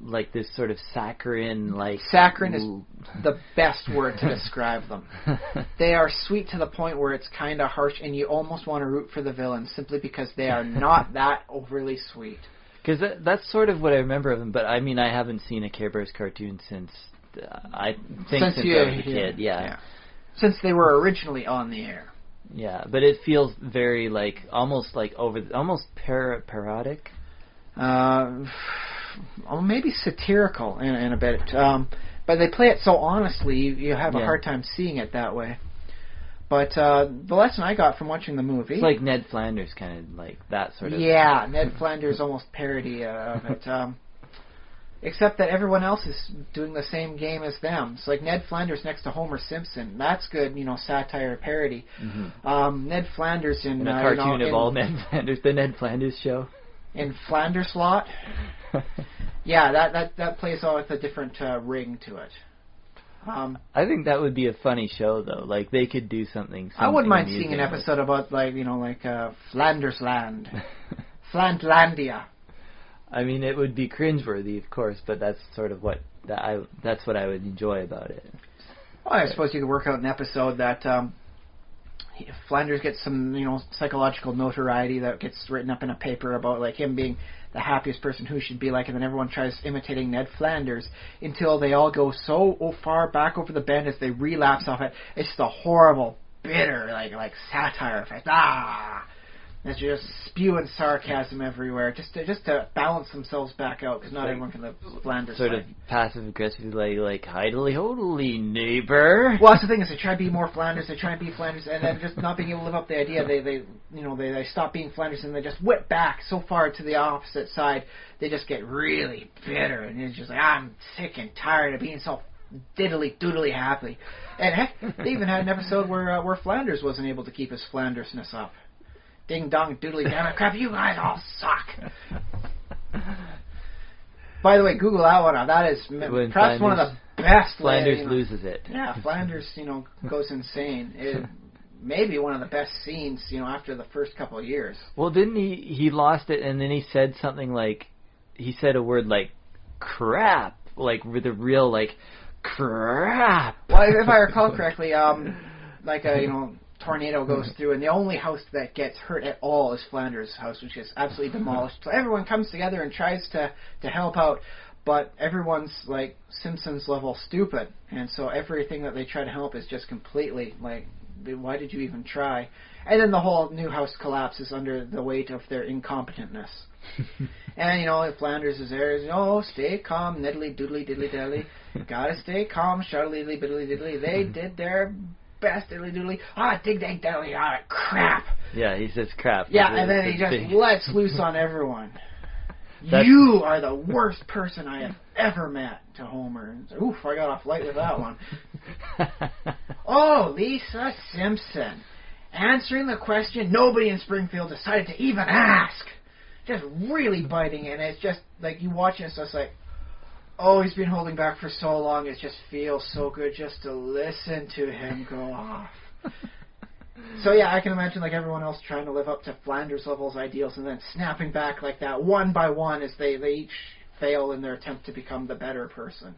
like this sort of saccharine, like...
Saccharine is the best word to describe them. They are sweet to the point where it's kind of harsh, and you almost want to root for the villain simply because they are not that overly sweet.
Because that's sort of what I remember of them, but I mean, I haven't seen a Care Bears cartoon since I was a kid. Yeah.
Since they were originally on the air.
Yeah, but it feels very like almost parodic.
Maybe satirical in a bit, but they play it so honestly, you have a hard time seeing it that way. But the lesson I got from watching the movie...
It's like Ned Flanders, kind of like that sort of...
Yeah, Ned Flanders almost parody of it. Except that everyone else is doing the same game as them. It's like Ned Flanders next to Homer Simpson. That's good, satire parody. Ned Flanders in
a cartoon of all Ned Flanders, the Ned Flanders Show.
In Flanders Lot. Yeah, that plays all with a different ring to it.
I think that would be a funny show, though. Like, they could do something
I wouldn't mind
amusing
seeing an episode about, Flanders Land. Flandlandia.
I mean, it would be cringeworthy, of course, but that's sort of that's what I would enjoy about it.
Well, I suppose you could work out an episode that Flanders gets some, psychological notoriety that gets written up in a paper about, like, him being the happiest person who should be like, and then everyone tries imitating Ned Flanders until they all go so far back over the bend as they relapse off it. It's just a horrible, bitter, like satire effect. As you're just spewing sarcasm everywhere, just to balance themselves back out, because not everyone can live Flanders.
Sort of passive aggressive, like hidely hodily, neighbor.
Well, that's the thing is they try to be more Flanders, they try and be Flanders, and then just not being able to live up to the idea, they stop being Flanders and they just whip back so far to the opposite side, they just get really bitter, and it's just like, I'm sick and tired of being so diddly doodly happy. And heck, they even had an episode where Flanders wasn't able to keep his Flandersness up. Ding dong doodly damn it crap, you guys all suck. By the way, Google that one up. That is perhaps one of the best.
Flanders loses it.
Yeah, Flanders, goes insane. It may be one of the best scenes, after the first couple of years.
Well, didn't he lost it, and then he said something like, he said a word like crap, like with a real like crap.
Well, if I recall correctly, tornado goes through, and the only house that gets hurt at all is Flanders' house, which gets absolutely demolished. So everyone comes together and tries to help out, but everyone's like Simpsons level stupid, and so everything that they try to help is just completely like, why did you even try? And then the whole new house collapses under the weight of their incompetentness. And Flanders is there. Stay calm, niddly doodly diddly diddly. Gotta stay calm, shuddly biddly diddly. They did their best diddly doodly. Dig dang diddly, crap.
Yeah, he says crap.
Yeah, and then he just lets loose on everyone. You are the worst person I have ever met, to Homer. And so, oof, I got off light with that one. Oh, Lisa Simpson. Answering the question nobody in Springfield decided to even ask. Just really biting, and it's just like you watch it, so it's like, oh, he's been holding back for so long, it just feels so good just to listen to him go off. So yeah, I can imagine like everyone else trying to live up to Flanders level's ideals and then snapping back like that one by one as they each fail in their attempt to become the better person.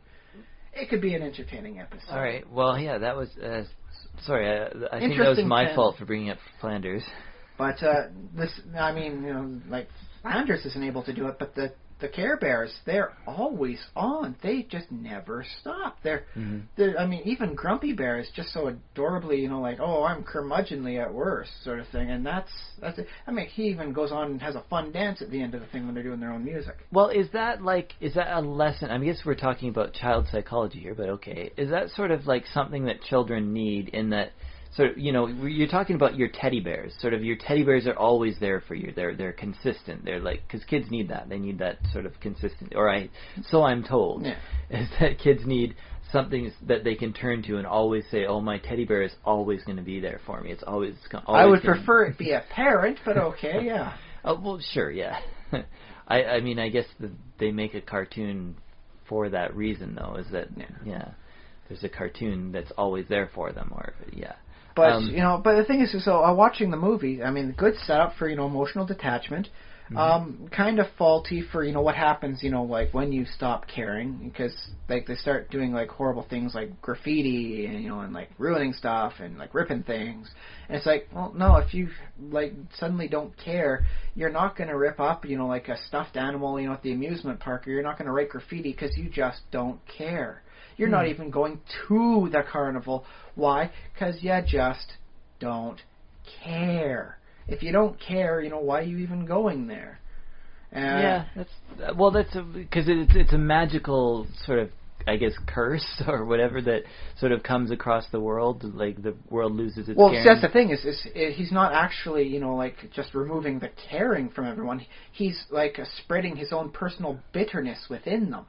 It could be an entertaining episode.
All right. Well, yeah, that was... sorry, I think that was my fault for bringing up Flanders.
But Flanders isn't able to do it, but the Care Bears, they're always on. They just never stop. They're even Grumpy Bear is just so adorably, I'm curmudgeonly at worst, sort of thing. And that's it. I mean, he even goes on and has a fun dance at the end of the thing when they're doing their own music.
Well, is that a lesson? I guess we're talking about child psychology here, but okay. Is that sort of like something that children need in that? So, you're talking about your teddy bears. Sort of your teddy bears are always there for you. They're consistent. They're like, because kids need that. They need that sort of consistent. So I'm told, is that kids need something that they can turn to and always say, oh, my teddy bear is always going to be there for me. It's always
I would prefer it be a parent, but okay, yeah.
Oh, well, sure, yeah. I mean, I guess they make a cartoon for that reason, though, is that, there's a cartoon that's always there for them,
But but the thing is, so watching the movie, I mean, good setup for emotional detachment. Kind of faulty for what happens like when you stop caring, because like they start doing like horrible things like graffiti and and like ruining stuff and like ripping things. And it's like, well, no, if you like suddenly don't care, you're not going to rip up like a stuffed animal at the amusement park, or you're not going to write graffiti because you just don't care. You're not even going to the carnival. Why? Because you just don't care. If you don't care, why are you even going there?
That's because it's a magical sort of, I guess, curse or whatever that sort of comes across the world. Like the world loses its.
Well,
caring.
that's the thing is he's not actually like just removing the caring from everyone. He's like spreading his own personal bitterness within them.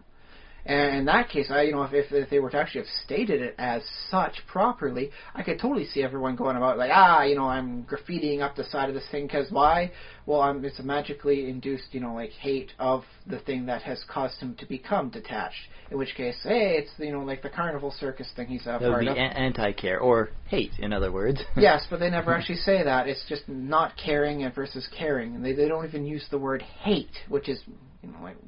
And in that case, if they were to actually have stated it as such properly, I could totally see everyone going about like, I'm graffitiing up the side of this thing because why? Well, it's a magically induced, like hate of the thing that has caused him to become detached. In which case, hey, it's like the carnival circus thing he's a part of.
That would be anti-care or hate, in other words.
Yes, but they never actually say that. It's just not caring versus caring, and they don't even use the word hate, which is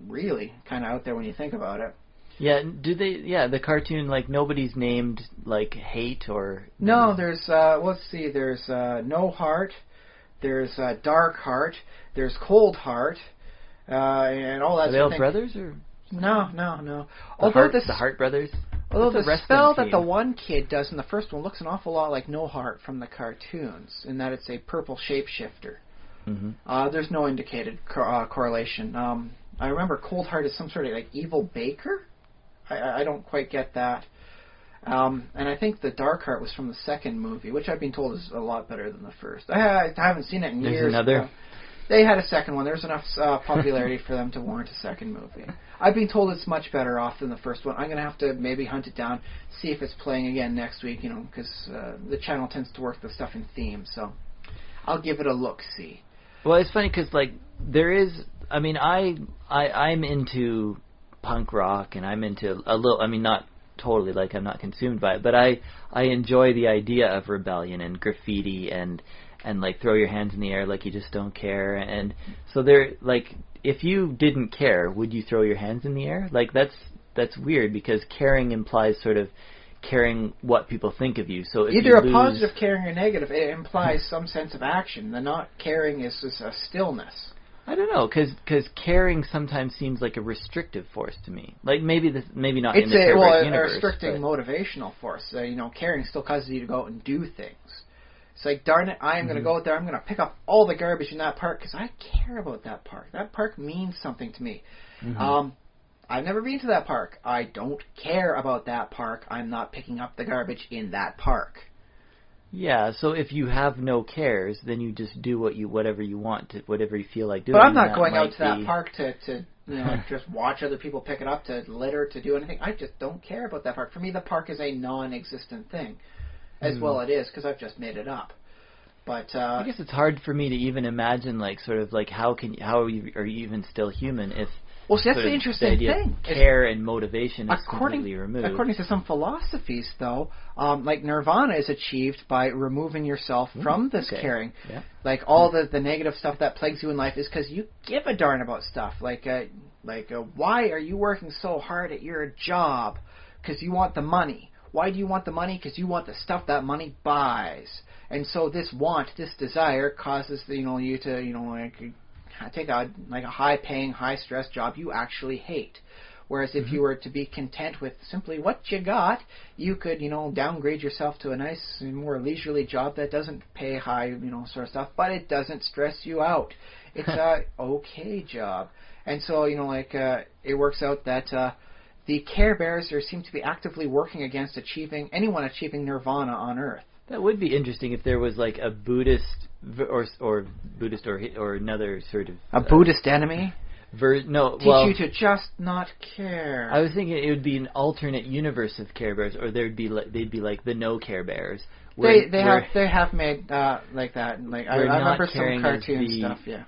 really kind of out there when you think about it.
Yeah, do they? Yeah, the cartoon, nobody's named hate or.
No, there's let's see, there's no heart, there's dark heart, there's cold heart, and all that.
Are they all brothers or?
No.
The Heart Brothers.
Although the spell that the one kid does in the first one looks an awful lot like No Heart from the cartoons, in that it's a purple shapeshifter.
Mm-hmm.
There's no indicated correlation. I remember Cold Heart is some sort of evil baker. I don't quite get that. And I think the Dark Heart was from the second movie, which I've been told is a lot better than the first. I haven't seen it in years.
There's another.
They had a second one. There's enough popularity for them to warrant a second movie. I've been told it's much better off than the first one. I'm going to have to maybe hunt it down, see if it's playing again next week, because the channel tends to work the stuff in themes. So I'll give it a look-see.
Well, it's funny because there is. I mean, I'm into punk rock, and I'm into a little. I mean, not totally. I'm not consumed by it, but I enjoy the idea of rebellion and graffiti and throw your hands in the air like you just don't care. And so there, if you didn't care, would you throw your hands in the air? That's weird because caring implies sort of caring what people think of you. So if
either
you
a positive caring or negative, it implies some sense of action. The not caring is just a stillness.
I don't know, because caring sometimes seems like a restrictive force to me. Maybe not in the Terra Firma universe.
It's a restricting motivational force. Caring still causes you to go out and do things. It's like, darn it, I am going to go out there, I'm going to pick up all the garbage in that park because I care about that park. That park means something to me. Mm-hmm. I've never been to that park. I don't care about that park. I'm not picking up the garbage in that park.
Yeah, so if you have no cares, then you just do whatever you want, whatever you feel like doing.
But I'm not going out to that park to just watch other people pick it up, to litter, to do anything. I just don't care about that park. For me, the park is a non-existent thing. As well it is, because I've just made it up. But
I guess it's hard for me to even imagine, how are you even still human if
well, see, that's the interesting thing.
Care and motivation is completely removed.
According to some philosophies, though, nirvana is achieved by removing yourself from this caring. Yeah. All the negative stuff that plagues you in life is because you give a darn about stuff. Why are you working so hard at your job? Because you want the money. Why do you want the money? Because you want the stuff that money buys. And so this desire causes you to take a high-paying, high-stress job you actually hate. Whereas if you were to be content with simply what you got, you could downgrade yourself to a nice, more leisurely job that doesn't pay high, sort of stuff, but it doesn't stress you out. It's a okay job. And so it works out that. The Care Bears seem to be actively working against anyone achieving nirvana on Earth.
That would be interesting if there was a Buddhist or Buddhist or another sort of
a Buddhist enemy.
Teach
you to just not care.
I was thinking it would be an alternate universe of Care Bears, or they'd be like the no Care Bears.
They have made like that. I remember some cartoon stuff. Yeah.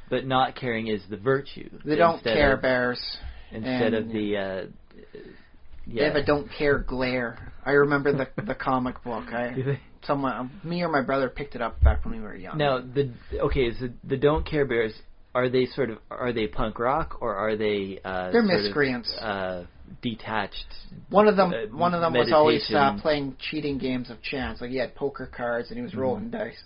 But not caring is the virtue.
They don't care bears.
Instead of the
they have a don't care glare. I remember the comic book. Me or my brother picked it up back when we were young.
Now so the don't care bears, are they punk rock or are they
they're miscreants,
detached?
One of them was always playing cheating games of chance. He had poker cards and he was rolling dice.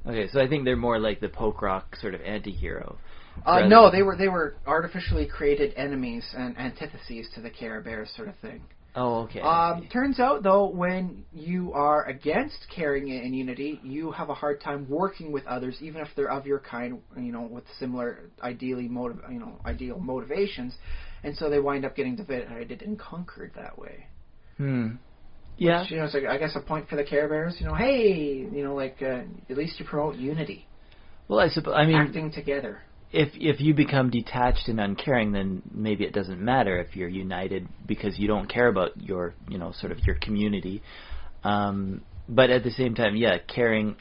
Okay, so I think they're more like the punk rock sort of anti-hero.
No, they were artificially created enemies and antitheses to the Care Bears sort of thing.
Oh, okay.
Turns out, though, when you are against caring and unity, you have a hard time working with others, even if they're of your kind, with similar ideal motivations, and so they wind up getting divided and conquered that way.
Yeah.
Which, is I guess a point for the Care Bears. Hey, at least you promote unity.
Well, I mean,
acting together.
if you become detached and uncaring, then maybe it doesn't matter if you're united because you don't care about your, sort of your community. But at the same time, caring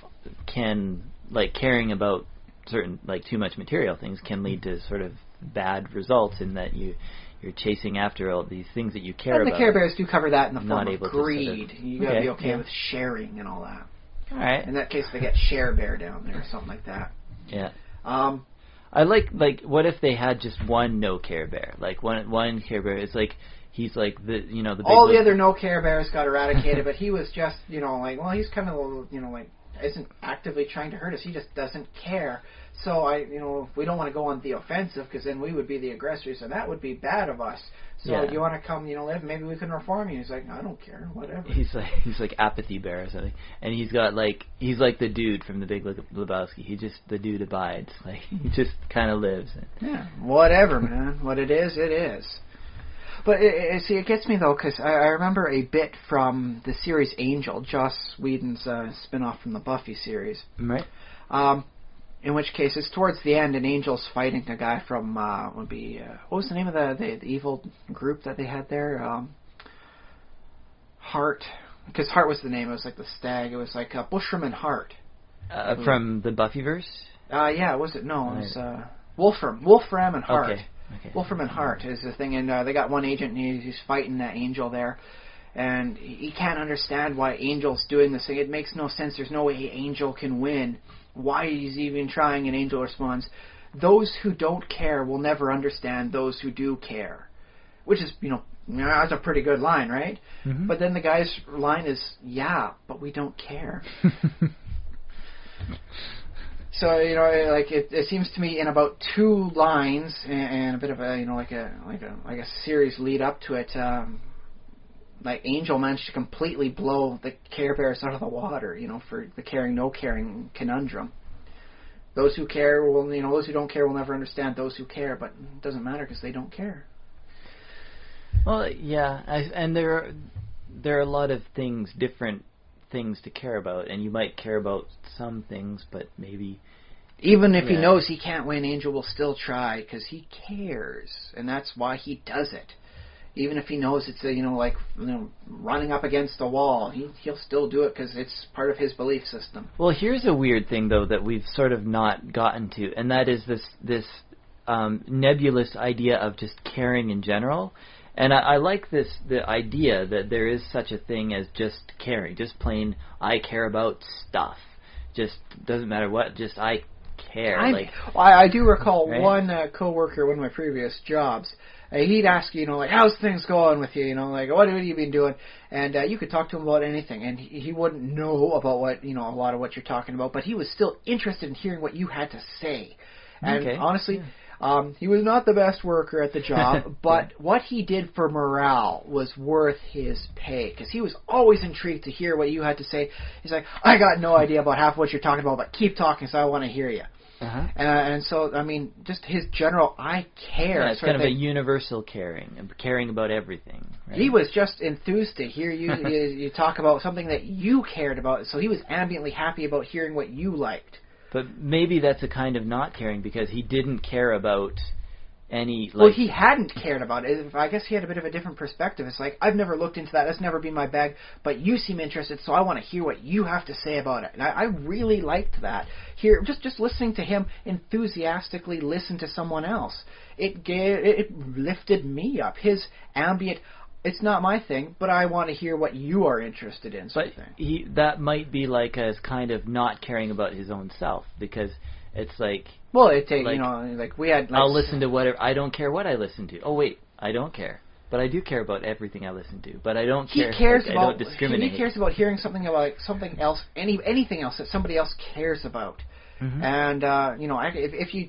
about certain, like, too much material things can lead to sort of bad results in that you're chasing after all these things that you care about.
And the Care Bears do cover that in the form of
Sort
greed.
of,
You gotta be okay with sharing and all that.
All right.
In that case, they get Share Bear down there or something like that.
Yeah. I like what if they had just one no Care Bear? Like one Care Bear is like he's like the the big
all the other no Care Bears got eradicated, but he was just he's kind of isn't actively trying to hurt us. He just doesn't care. So we don't want to go on the offensive because then we would be the aggressors and that would be bad of us. So you want to come, live? Maybe we can reform you. He's like, I don't care, whatever.
He's like apathy bear or something, and he's like the dude from the Big Lebowski. The dude abides. Like he just kind of lives.
Yeah, whatever, man. What it is, it is. But see, it gets me though because I remember a bit from the series Angel, Joss Whedon's spin-off from the Buffy series.
Right.
In which case, it's towards the end, and Angel's fighting a guy from what was the name of the evil group that they had there? Heart, because Heart was the name. It was like the stag. It was like Bushram and Heart.
From the Buffyverse.
Was it? No, it was Wolfram and Heart.
Okay.
Wolfram and Heart is the thing, and they got one agent, and he's fighting that Angel there. And he can't understand why Angel's doing this thing. It makes no sense. There's no way Angel can win. Why he's even trying, and Angel responds, those who don't care will never understand those who do care. Which is, that's a pretty good line, right? Mm-hmm. But then the guy's line is, yeah, but we don't care. So, it seems to me in about 2 lines and a bit of a, like a series lead up to it, like Angel managed to completely blow the Care Bears out of the water, for the caring, no caring conundrum. Those who care will, those who don't care will never understand those who care, but it doesn't matter because they don't care.
Well, yeah, and there are a lot of different things to care about, and you might care about some things, but maybe...
Even if he knows he can't win, Angel will still try because he cares, and that's why he does it. Even if he knows it's running up against a wall, he'll still do it because it's part of his belief system.
Well, here's a weird thing though that we've sort of not gotten to, and that is this nebulous idea of just caring in general. And I like the idea that there is such a thing as just caring, just plain I care about stuff. Just doesn't matter what, just I care.
I do recall
right?
one coworker, one of my previous jobs. He'd ask you, how's things going with you? What have you been doing? And you could talk to him about anything, and he wouldn't know about what, a lot of what you're talking about, but he was still interested in hearing what you had to say. And honestly, he was not the best worker at the job, but what he did for morale was worth his pay, because he was always intrigued to hear what you had to say. He's like, I got no idea about half what you're talking about, but keep talking, so I want to hear you.
Uh-huh.
And so, just his general, I care.
Yeah, it's kind of a universal caring about everything. Right?
He was just enthused to hear you talk about something that you cared about, so he was ambiently happy about hearing what you liked.
But maybe that's a kind of not caring because he didn't care about any...
Well, he hadn't cared about it. I guess he had a bit of a different perspective. It's like, I've never looked into that. That's never been my bag. But you seem interested, so I want to hear what you have to say about it. And I really liked that. Just listening to him enthusiastically listen to someone else. It lifted me up. His ambient... It's not my thing, but I want to hear what you are interested in. But
that might be like a kind of not caring about his own self, because it's like...
Well, we had...
I'll listen to whatever... I don't care what I listen to. Oh, wait, I don't care. But I do care about everything I listen to. But I don't care... I don't discriminate.
He cares about hearing something about something else, anything else that somebody else cares about. Mm-hmm. And, if you,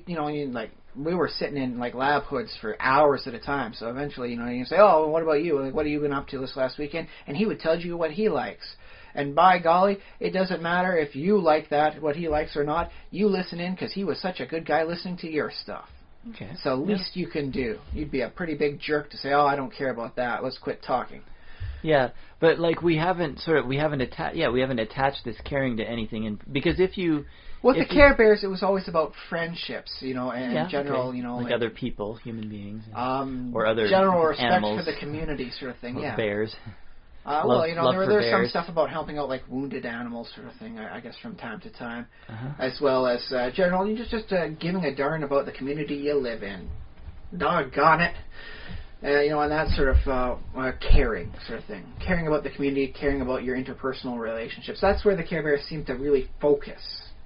we were sitting in lab hoods for hours at a time. So eventually, you say, "Oh, what about you? What have you been up to this last weekend?" And he would tell you what he likes. And by golly, it doesn't matter if you like that, what he likes or not. You listen in because he was such a good guy listening to your stuff.
Okay.
So least you can do. You'd be a pretty big jerk to say, "Oh, I don't care about that. Let's quit talking."
Yeah, but like we haven't attached this caring to anything, and because if you
with the Care Bears, it was always about friendships, and in general,
okay. like other people, human beings, or other
general respect
animals,
for the community, sort of thing. Yeah,
bears.
There's some stuff about helping out like wounded animals, sort of thing. I guess from time to time, as well as generally just giving a darn about the community you live in. Doggone it. And that sort of caring sort of thing. Caring about the community, caring about your interpersonal relationships. That's where the Care Bears seem to really focus.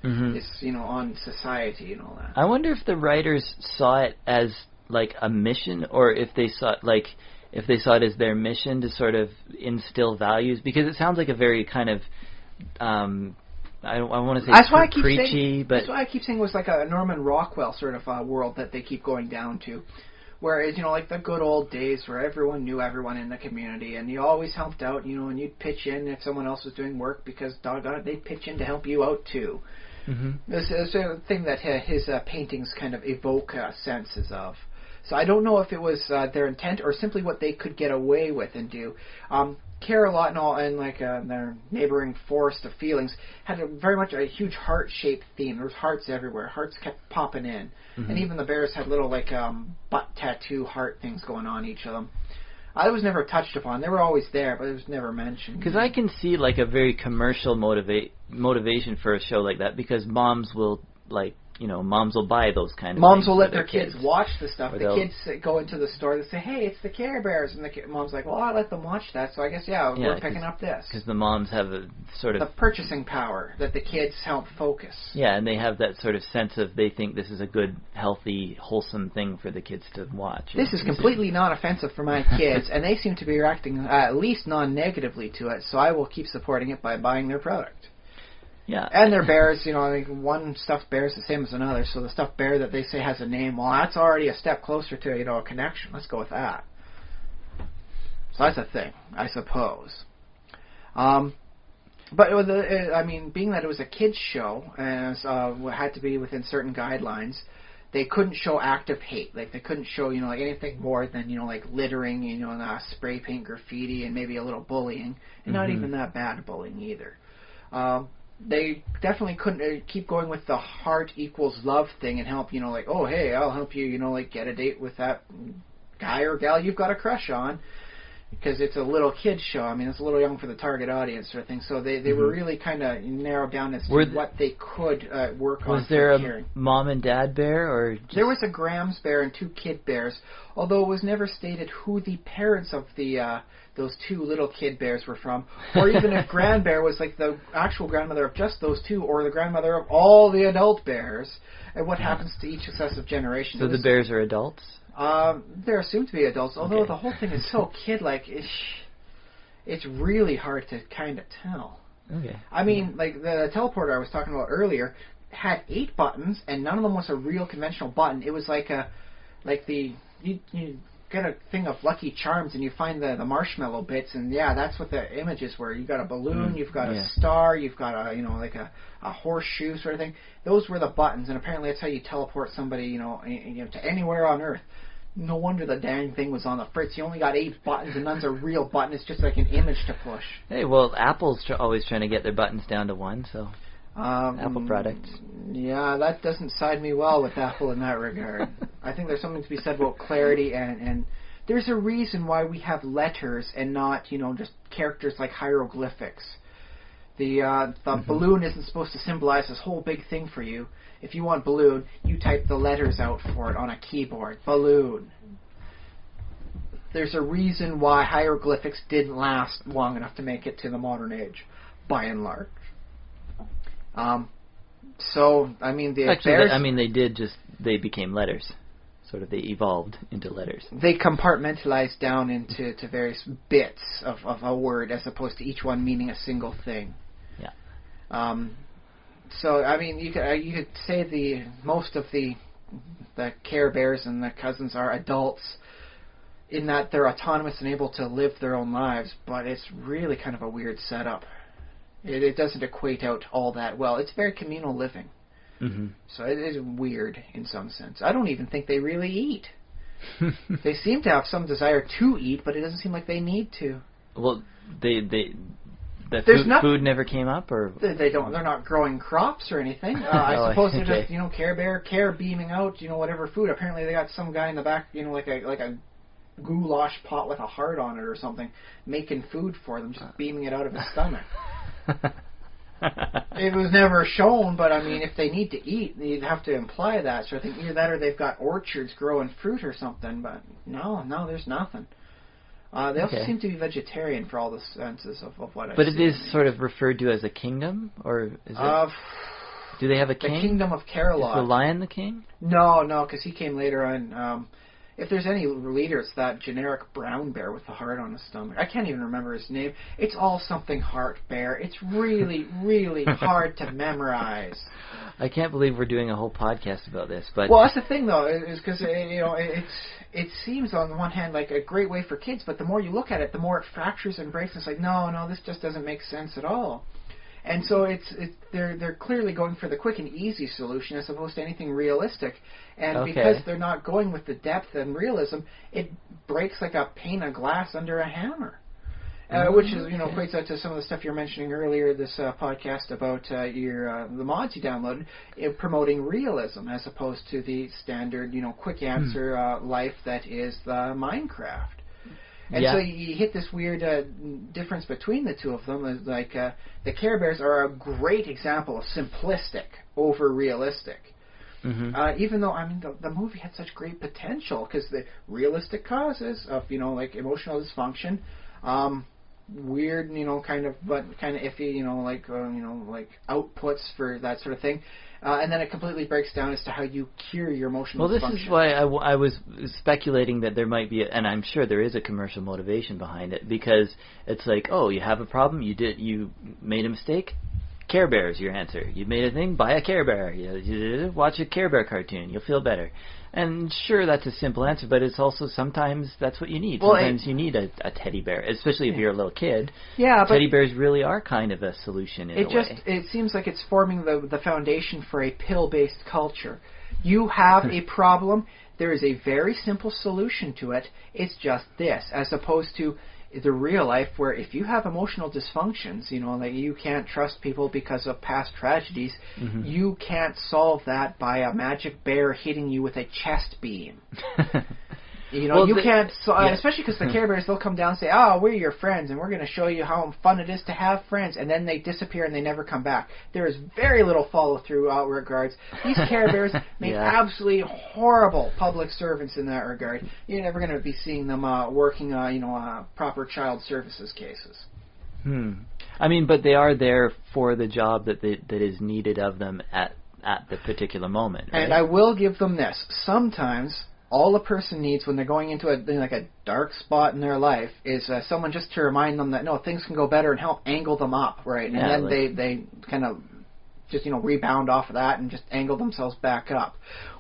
Is on society and all that.
I wonder if the writers saw it as like a mission, or if they saw it as their mission to sort of instill values, because it sounds like a very kind of I want to say preachy, but
that's why I keep saying it was like a Norman Rockwell sort of world that they keep going down to. Whereas, like the good old days where everyone knew everyone in the community and you always helped out, and you'd pitch in if someone else was doing work because, doggone it, they'd pitch in to help you out too. It's a thing that his paintings kind of evoke senses of. So I don't know if it was their intent or simply what they could get away with and do. Care a lot and all, and like their neighboring forest of feelings had very much a huge heart-shaped theme. There was hearts everywhere. Hearts kept popping in, and even the bears had little like butt tattoo heart things going on each of them. It was never touched upon. They were always there, but it was never mentioned.
Because I can see like a very commercial motivation for a show like that, because moms will moms will buy those kind of
moms
things
will let
for
their kids watch the stuff.
Or
the kids go into the store and say, hey, it's the Care Bears. And the mom's like, well, I let them watch that, so I guess, we're picking up this.
Because the moms have a sort of...
the purchasing power that the kids help focus.
Yeah, and they have that sort of sense of they think this is a good, healthy, wholesome thing for the kids to watch.
This is completely not offensive for my kids, and they seem to be reacting at least non-negatively to it, so I will keep supporting it by buying their product.
Yeah.
And their bears, one stuffed bear is the same as another, so the stuffed bear that they say has a name, well, that's already a step closer to, a connection. Let's go with that. So that's a thing, I suppose. But it was being that it was a kids' show, and it had to be within certain guidelines, they couldn't show active hate. Like, they couldn't show, anything more than, like littering, and spray paint graffiti and maybe a little bullying, and not even that bad bullying either. They definitely couldn't keep going with the heart equals love thing and help, oh, hey, I'll help you, get a date with that guy or gal you've got a crush on, because it's a little kid's show. It's a little young for the target audience sort of thing. So they were really kind of narrowed down as to what they could work on.
Was there a mom and dad bear? Or
there was a Graham's bear and two kid bears, although it was never stated who the parents of the those two little kid bears were from, or even if Grand Bear was like the actual grandmother of just those two, or the grandmother of all the adult bears, and what happens to each successive generation.
So the bears are adults?
They're assumed to be adults, although the whole thing is so kid-like, it's really hard to kind of tell.
Okay.
Like the teleporter I was talking about earlier had 8 buttons, and none of them was a real conventional button. It was you get a thing of Lucky Charms and you find the marshmallow bits, and that's what the images were. You got a balloon, you've got a star, you've got a horseshoe sort of thing. Those were the buttons, and apparently that's how you teleport somebody to anywhere on Earth. No wonder the dang thing was on the fritz. You only got 8 buttons, and none's a real button. It's just like an image to push.
Hey, well, Apple's always trying to get their buttons down to 1, so Apple products.
Yeah, that doesn't side me well with Apple in that regard. I think there's something to be said about clarity, and there's a reason why we have letters and not, just characters like hieroglyphics. The balloon isn't supposed to symbolize this whole big thing for you. If you want balloon, you type the letters out for it on a keyboard. Balloon. There's a reason why hieroglyphics didn't last long enough to make it to the modern age, by and large.
They became letters. Sort of, they evolved into letters.
They compartmentalized down into various bits of a word, as opposed to each one meaning a single thing.
Yeah.
You could say most of the Care Bears and the cousins are adults, in that they're autonomous and able to live their own lives, but it's really kind of a weird setup. It doesn't equate out all that well. It's very communal living. Mm-hmm. So it is weird in some sense. I don't even think they really eat. They seem to have some desire to eat, but it doesn't seem like they need to.
Well, food never came up, or
they don't. They're not growing crops or anything. I suppose they're just care beaming out whatever food. Apparently they got some guy in the back like a goulash pot with a heart on it or something, making food for them, just beaming it out of his stomach. It was never shown, but I mean, if they need to eat, you'd have to imply that sort of thing. Either that or they've got orchards growing fruit or something, but no, there's nothing. They also seem to be vegetarian for all the senses of what I've seen.
But it is sort of referred to as a kingdom, or is it? Do they have a king?
The kingdom of Carolog.
Is the lion the king?
No, because he came later on. If there's any leader, it's that generic brown bear with the heart on his stomach. I can't even remember his name. It's all something heart bear. It's really, really hard to memorize.
I can't believe we're doing a whole podcast about this. But
well, that's the thing, though, is because it seems on the one hand like a great way for kids, but the more you look at it, the more it fractures and breaks. It's like, no, this just doesn't make sense at all. And so they're clearly going for the quick and easy solution as opposed to anything realistic. And because they're not going with the depth and realism, it breaks like a pane of glass under a hammer. Which is equates out to some of the stuff you're mentioning earlier this podcast about the mods you downloaded, promoting realism as opposed to the standard quick answer life that is the Minecraft. And so you hit this weird difference between the two of them. Like the Care Bears are a great example of simplistic over realistic. Mm-hmm. Even though the movie had such great potential because the realistic causes of like emotional dysfunction, weird kind of iffy like outputs for that sort of thing. And then it completely breaks down as to how you cure your emotional dysfunction. Well, this
is why I was speculating that there might be, and I'm sure there is a commercial motivation behind it, because it's like, oh, you have a problem, you made a mistake, Care Bear is your answer. You made a thing, buy a Care Bear. You watch a Care Bear cartoon, you'll feel better. And sure, that's a simple answer, but it's also sometimes that's what you need. Well, sometimes you need a teddy bear, especially if you're a little kid. Yeah, teddy bears really are kind of a solution in a way.
It seems like it's forming the foundation for a pill-based culture. You have a problem, there is a very simple solution to it. It's just this, as opposed to the real life where if you have emotional dysfunctions, like you can't trust people because of past tragedies, you can't solve that by a magic bear hitting you with a chest beam. You can't, especially because the Care Bears, they'll come down and say, oh, we're your friends, and we're going to show you how fun it is to have friends, and then they disappear and they never come back. There is very little follow-through out regards. These Care Bears make absolutely horrible public servants in that regard. You're never going to be seeing them working, proper child services cases.
I mean, but they are there for the job that is needed of them at the particular moment, right?
And I will give them this. Sometimes all a person needs when they're going into a dark spot in their life is someone just to remind them that no, things can go better and help angle them up, right? And then they kind of just rebound off of that and just angle themselves back up.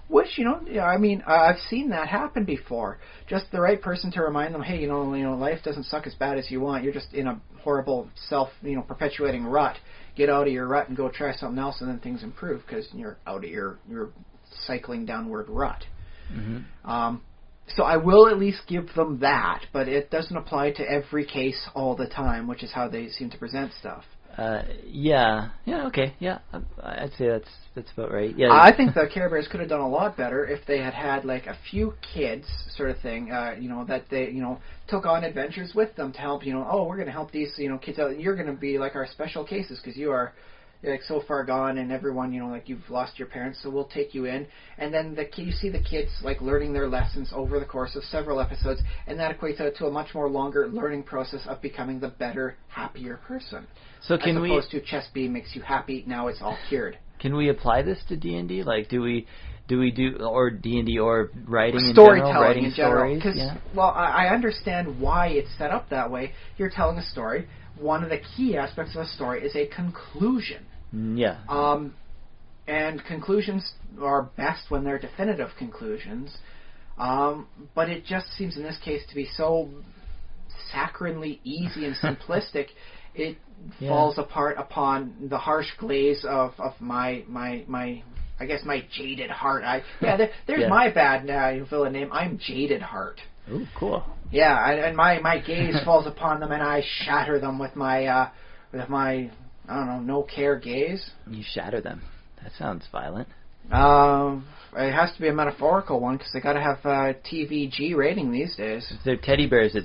Which I've seen that happen before. Just the right person to remind them, hey, life doesn't suck as bad as you want. You're just in a horrible perpetuating rut. Get out of your rut and go try something else, and then things improve because you're out of your cycling downward rut. Mm-hmm. So I will at least give them that, but it doesn't apply to every case all the time, which is how they seem to present stuff.
Okay, I'd say that's about right. Yeah,
I think the Care Bears could have done a lot better if they had like a few kids, sort of thing. That they took on adventures with them to help. We're going to help these kids out. You're going to be like our special cases because you are like so far gone, and everyone like you've lost your parents, so we'll take you in. And then you see the kids like learning their lessons over the course of several episodes, and that equates out to a much more longer learning process of becoming the better, happier person.
So as
opposed to chest beam makes you happy, now it's all cured.
Can we apply this to D&D? Like, do we or D&D or writing in
storytelling
in general?
Because I understand why it's set up that way. You're telling a story. One of the key aspects of a story is a conclusion.
Yeah.
And conclusions are best when they're definitive conclusions. But it just seems in this case to be so saccharinely easy and simplistic. It falls apart upon the harsh glaze of my I guess my jaded heart. There's my bad villain name. I'm Jaded Heart.
Ooh, cool.
Yeah, and my gaze falls upon them, and I shatter them with my I don't know, no care gaze.
You shatter them. That sounds violent.
It has to be a metaphorical one because they got to have TVG rating these days.
If they're teddy bears,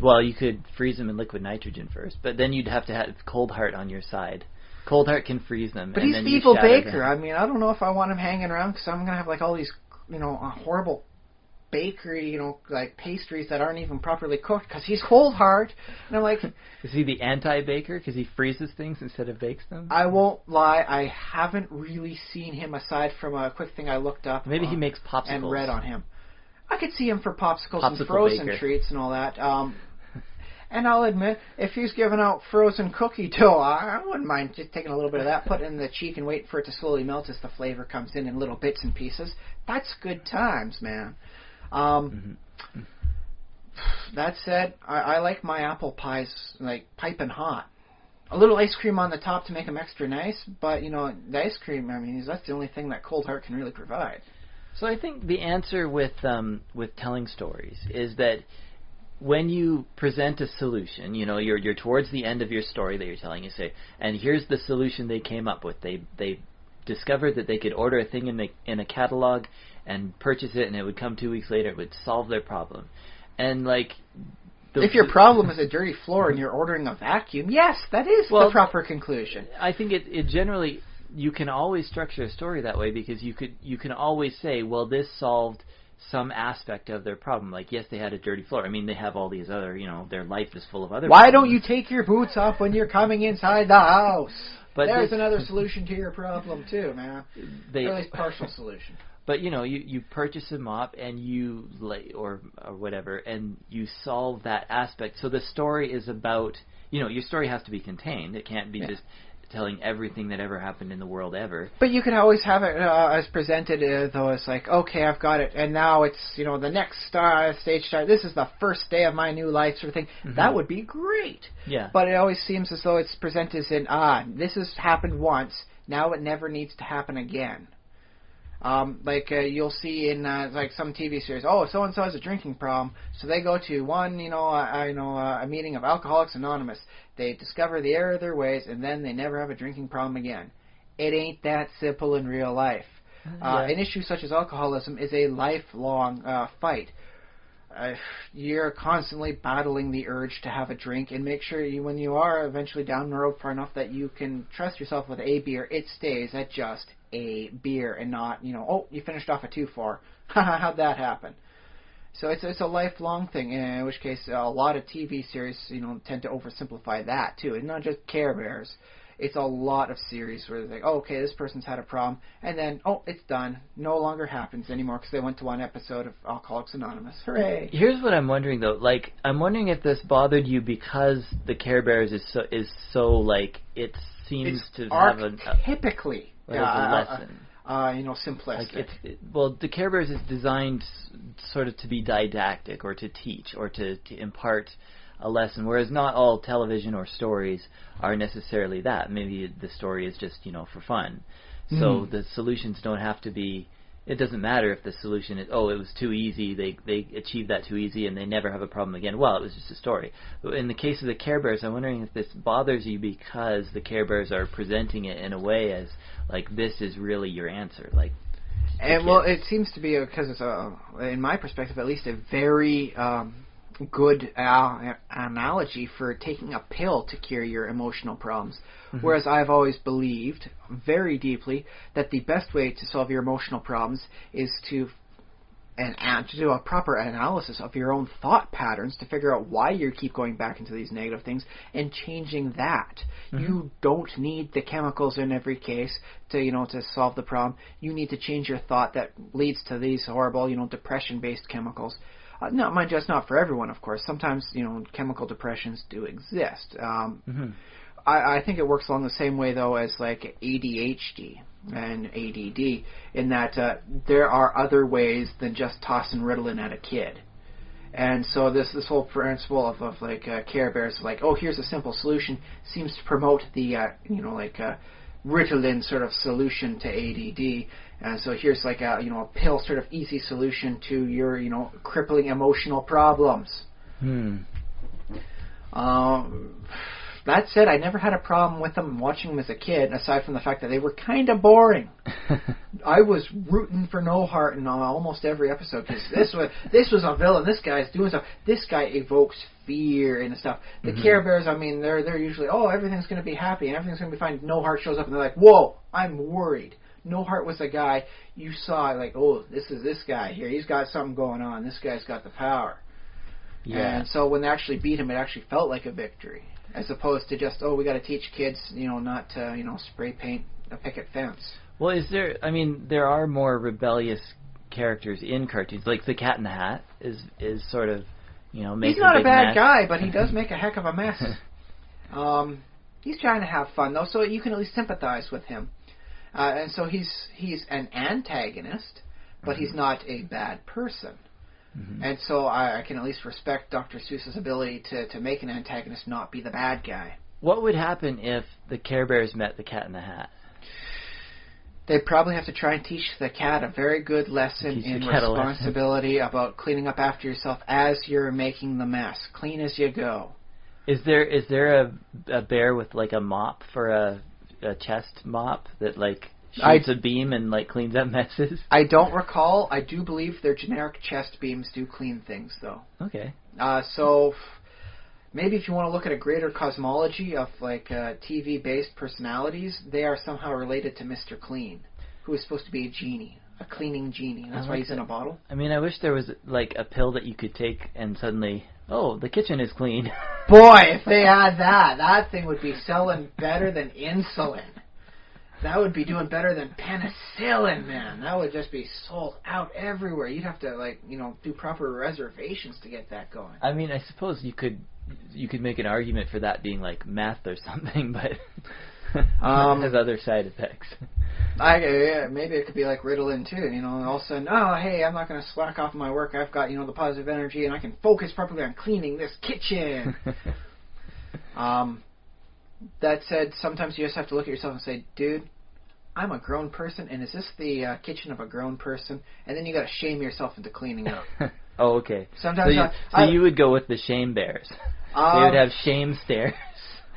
well, you could freeze them in liquid nitrogen first, but then you'd have to have Coldheart on your side. Coldheart can freeze them.
But
and
he's
then
the evil baker.
them.
I mean, I don't know if I want him hanging around because I'm gonna have like all these, horrible bakery, like pastries that aren't even properly cooked because he's Coldheart. And I'm like,
is he the anti-baker because he freezes things instead of bakes them?
I won't lie, I haven't really seen him aside from a quick thing I looked up.
Maybe he makes popsicles.
And read on him. I could see him for popsicles and
Popsicle
frozen
baker.
treats and all that. And I'll admit, if he's giving out frozen cookie dough, I wouldn't mind just taking a little bit of that, put it in the cheek and wait for it to slowly melt as the flavor comes in little bits and pieces. That's good times, man. That said, I like my apple pies like piping hot. A little ice cream on the top to make them extra nice, but the ice cream, I mean, that's the only thing that Coldheart can really provide.
So I think the answer with telling stories is that when you present a solution, you're towards the end of your story that you're telling. You say, and here's the solution they came up with. They discovered that they could order a thing in a catalog and purchase it, and it would come 2 weeks later. It would solve their problem. And
if your problem is a dirty floor and you're ordering a vacuum, yes, that is the proper conclusion.
I think it generally, you can always structure a story that way because you can always say, well, this solved some aspect of their problem. Like, yes, they had a dirty floor. I mean, they have all these other, their life is full of other
Why
problems.
don't you take your boots off when you're coming inside the house?
But
there's another solution to your problem too, man. Or at least partial solution.
But you purchase a mop and you or whatever, and you solve that aspect. So the story is about, your story has to be contained. It can't be just telling everything that ever happened in the world ever.
But you could always have it as presented, though, as like, okay, I've got it, and now it's, the next stage start. This is the first day of my new life, sort of thing. Mm-hmm. That would be great.
Yeah.
But it always seems as though it's presented as in, this has happened once, now it never needs to happen again. You'll see in like some TV series, so and so has a drinking problem, so they go to one, a meeting of Alcoholics Anonymous. They discover the error of their ways, and then they never have a drinking problem again. It ain't that simple in real life. An issue such as alcoholism is a lifelong fight. You're constantly battling the urge to have a drink, and make sure when you are eventually down the road far enough that you can trust yourself with a beer, it stays at just a beer and not, you finished off a 2-4. How'd that happen? So it's a lifelong thing, in which case a lot of TV series, tend to oversimplify that too. It's not just Care Bears. It's a lot of series where they're like, okay, this person's had a problem, and then, it's done. No longer happens anymore because they went to one episode of Alcoholics Anonymous. Hooray!
Here's what I'm wondering, though. I'm wondering if this bothered you because the Care Bears is so it seems to have
typically
a lesson.
Simplistic.
The Care Bears is designed sort of to be didactic or to teach or to impart a lesson, whereas not all television or stories are necessarily that. Maybe the story is just, for fun. So the solutions don't have to be, it doesn't matter if the solution is, it was too easy, they achieved that too easy and they never have a problem again. Well, it was just a story. But in the case of the Care Bears, I'm wondering if this bothers you because the Care Bears are presenting it in a way as, this is really your answer.
It seems to be, because it's, in my perspective at least, a very good analogy for taking a pill to cure your emotional problems. Mm-hmm. Whereas I've always believed very deeply that the best way to solve your emotional problems is to do a proper analysis of your own thought patterns to figure out why you keep going back into these negative things and changing that. Mm-hmm. You don't need the chemicals in every case to solve the problem. You need to change your thought that leads to these horrible, depression-based chemicals. No, mind you, that's not for everyone, of course. Sometimes, chemical depressions do exist. I think it works along the same way, though, as ADHD and ADD, in that there are other ways than just tossing Ritalin at a kid. And so this whole principle of Care Bears, here's a simple solution, seems to promote the, Ritalin sort of solution to ADD. And so here's like a pill sort of easy solution to your crippling emotional problems. That said, I never had a problem with them watching them as a kid, aside from the fact that they were kind of boring. I was rooting for No Heart in almost every episode, because this was a villain. This guy's doing stuff. This guy evokes fear and stuff. The Care Bears, I mean, they're usually, everything's going to be happy and everything's going to be fine. No Heart shows up and they're like, whoa, I'm worried. No Heart was a guy you saw like, this is this guy here. He's got something going on. This guy's got the power. Yeah. And so when they actually beat him, it actually felt like a victory, as opposed to just, we got to teach kids, not to, spray paint a picket fence.
Well, there are more rebellious characters in cartoons. Like the Cat in the Hat is sort of, makes
He's not a bad
mess.
guy, but he does make a heck of a mess. He's trying to have fun, though, so you can at least sympathize with him. And so he's an antagonist, but he's not a bad person. And so I can at least respect Dr. Seuss's ability to make an antagonist not be the bad guy.
What would happen if the Care Bears met the Cat in the Hat?
They'd probably have to try and teach the cat a very good lesson in responsibility about cleaning up after yourself as you're making the mess. Clean as you go.
Is there a bear with like a mop for a chest mop that like shoots a beam and like cleans up messes?
I don't recall. I do believe their generic chest beams do clean things, though.
Okay.
So maybe if you want to look at a greater cosmology of like TV-based personalities, they are somehow related to Mr. Clean, who is supposed to be a genie, a cleaning genie. That's why he's in a bottle.
I mean, I wish there was like a pill that you could take and suddenly, the kitchen is clean.
Boy, if they had that thing would be selling better than insulin. That would be doing better than penicillin, man. That would just be sold out everywhere. You'd have to do proper reservations to get that going. I
mean, I suppose you could make an argument for that being like meth or something, but it has other side effects.
Maybe it could be like Ritalin too. All of a sudden, hey, I'm not going to slack off my work. I've got the positive energy, and I can focus properly on cleaning this kitchen. That said, sometimes you just have to look at yourself and say, dude, I'm a grown person, and is this the kitchen of a grown person? And then you got to shame yourself into cleaning up.
Oh, okay.
Sometimes
so you would go with the shame bears. They would have shame stares.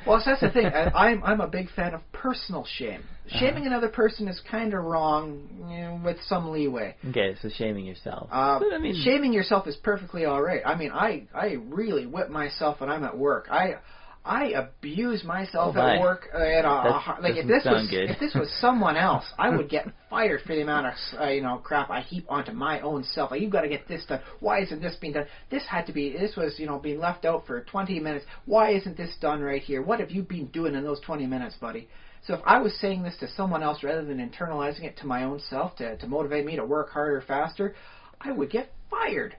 Well, so that's the thing. I'm a big fan of personal shame. Shaming another person is kind of wrong, with some leeway.
Okay, so shaming yourself.
Shaming yourself is perfectly all right. I mean, I really whip myself when I'm at work. I abuse myself at work. If this was someone else, I would get fired for the amount of crap I heap onto my own self. Like, you've got to get this done. Why isn't this being done? This was being left out for 20 minutes. Why isn't this done right here? What have you been doing in those 20 minutes, buddy? So if I was saying this to someone else rather than internalizing it to my own self to motivate me to work harder, faster, I would get fired.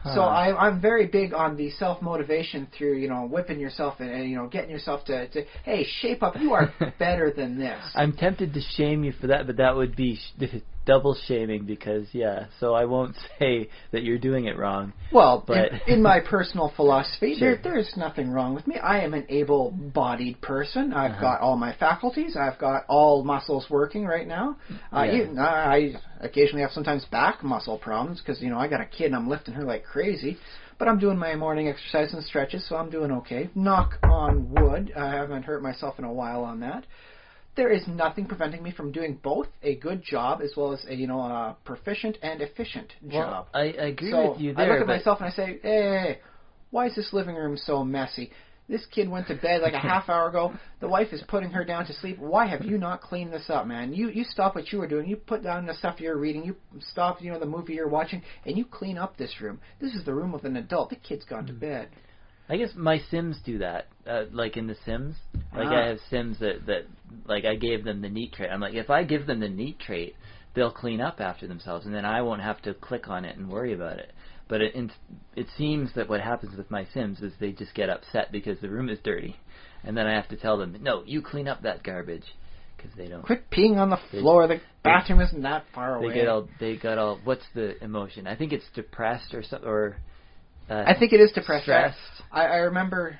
So I'm very big on the self-motivation through, whipping yourself and getting yourself to, hey, shape up. You are better than this.
I'm tempted to shame you for that, but that would be double shaming because, so I won't say that you're doing it wrong.
Well, but in my personal philosophy, there's nothing wrong with me. I am an able-bodied person. I've got all my faculties. I've got all muscles working right now. I occasionally have sometimes back muscle problems because, I got a kid and I'm lifting her like crazy. But I'm doing my morning exercise and stretches, so I'm doing okay. Knock on wood. I haven't hurt myself in a while on that. There is nothing preventing me from doing both a good job as well as a proficient and efficient job.
I agree with you there.
I look at myself and I say, hey, why is this living room so messy? This kid went to bed like a half hour ago. The wife is putting her down to sleep. Why have you not cleaned this up, man? You stop what you were doing. You put down the stuff you're reading. You stop, the movie you're watching, and you clean up this room. This is the room of an adult. The kid's gone to bed.
I guess my Sims do that. Like in The Sims, I have Sims that like I gave them the neat trait. I'm like, if I give them the neat trait, they'll clean up after themselves, and then I won't have to click on it and worry about it. But it seems that what happens with my Sims is they just get upset because the room is dirty, and then I have to tell them, no, you clean up that garbage, because they don't.
Quit peeing on the floor. The bathroom isn't that far away.
They got all. What's the emotion? I think it's depressed or something, or
I think it is depressed.
Stressed.
I remember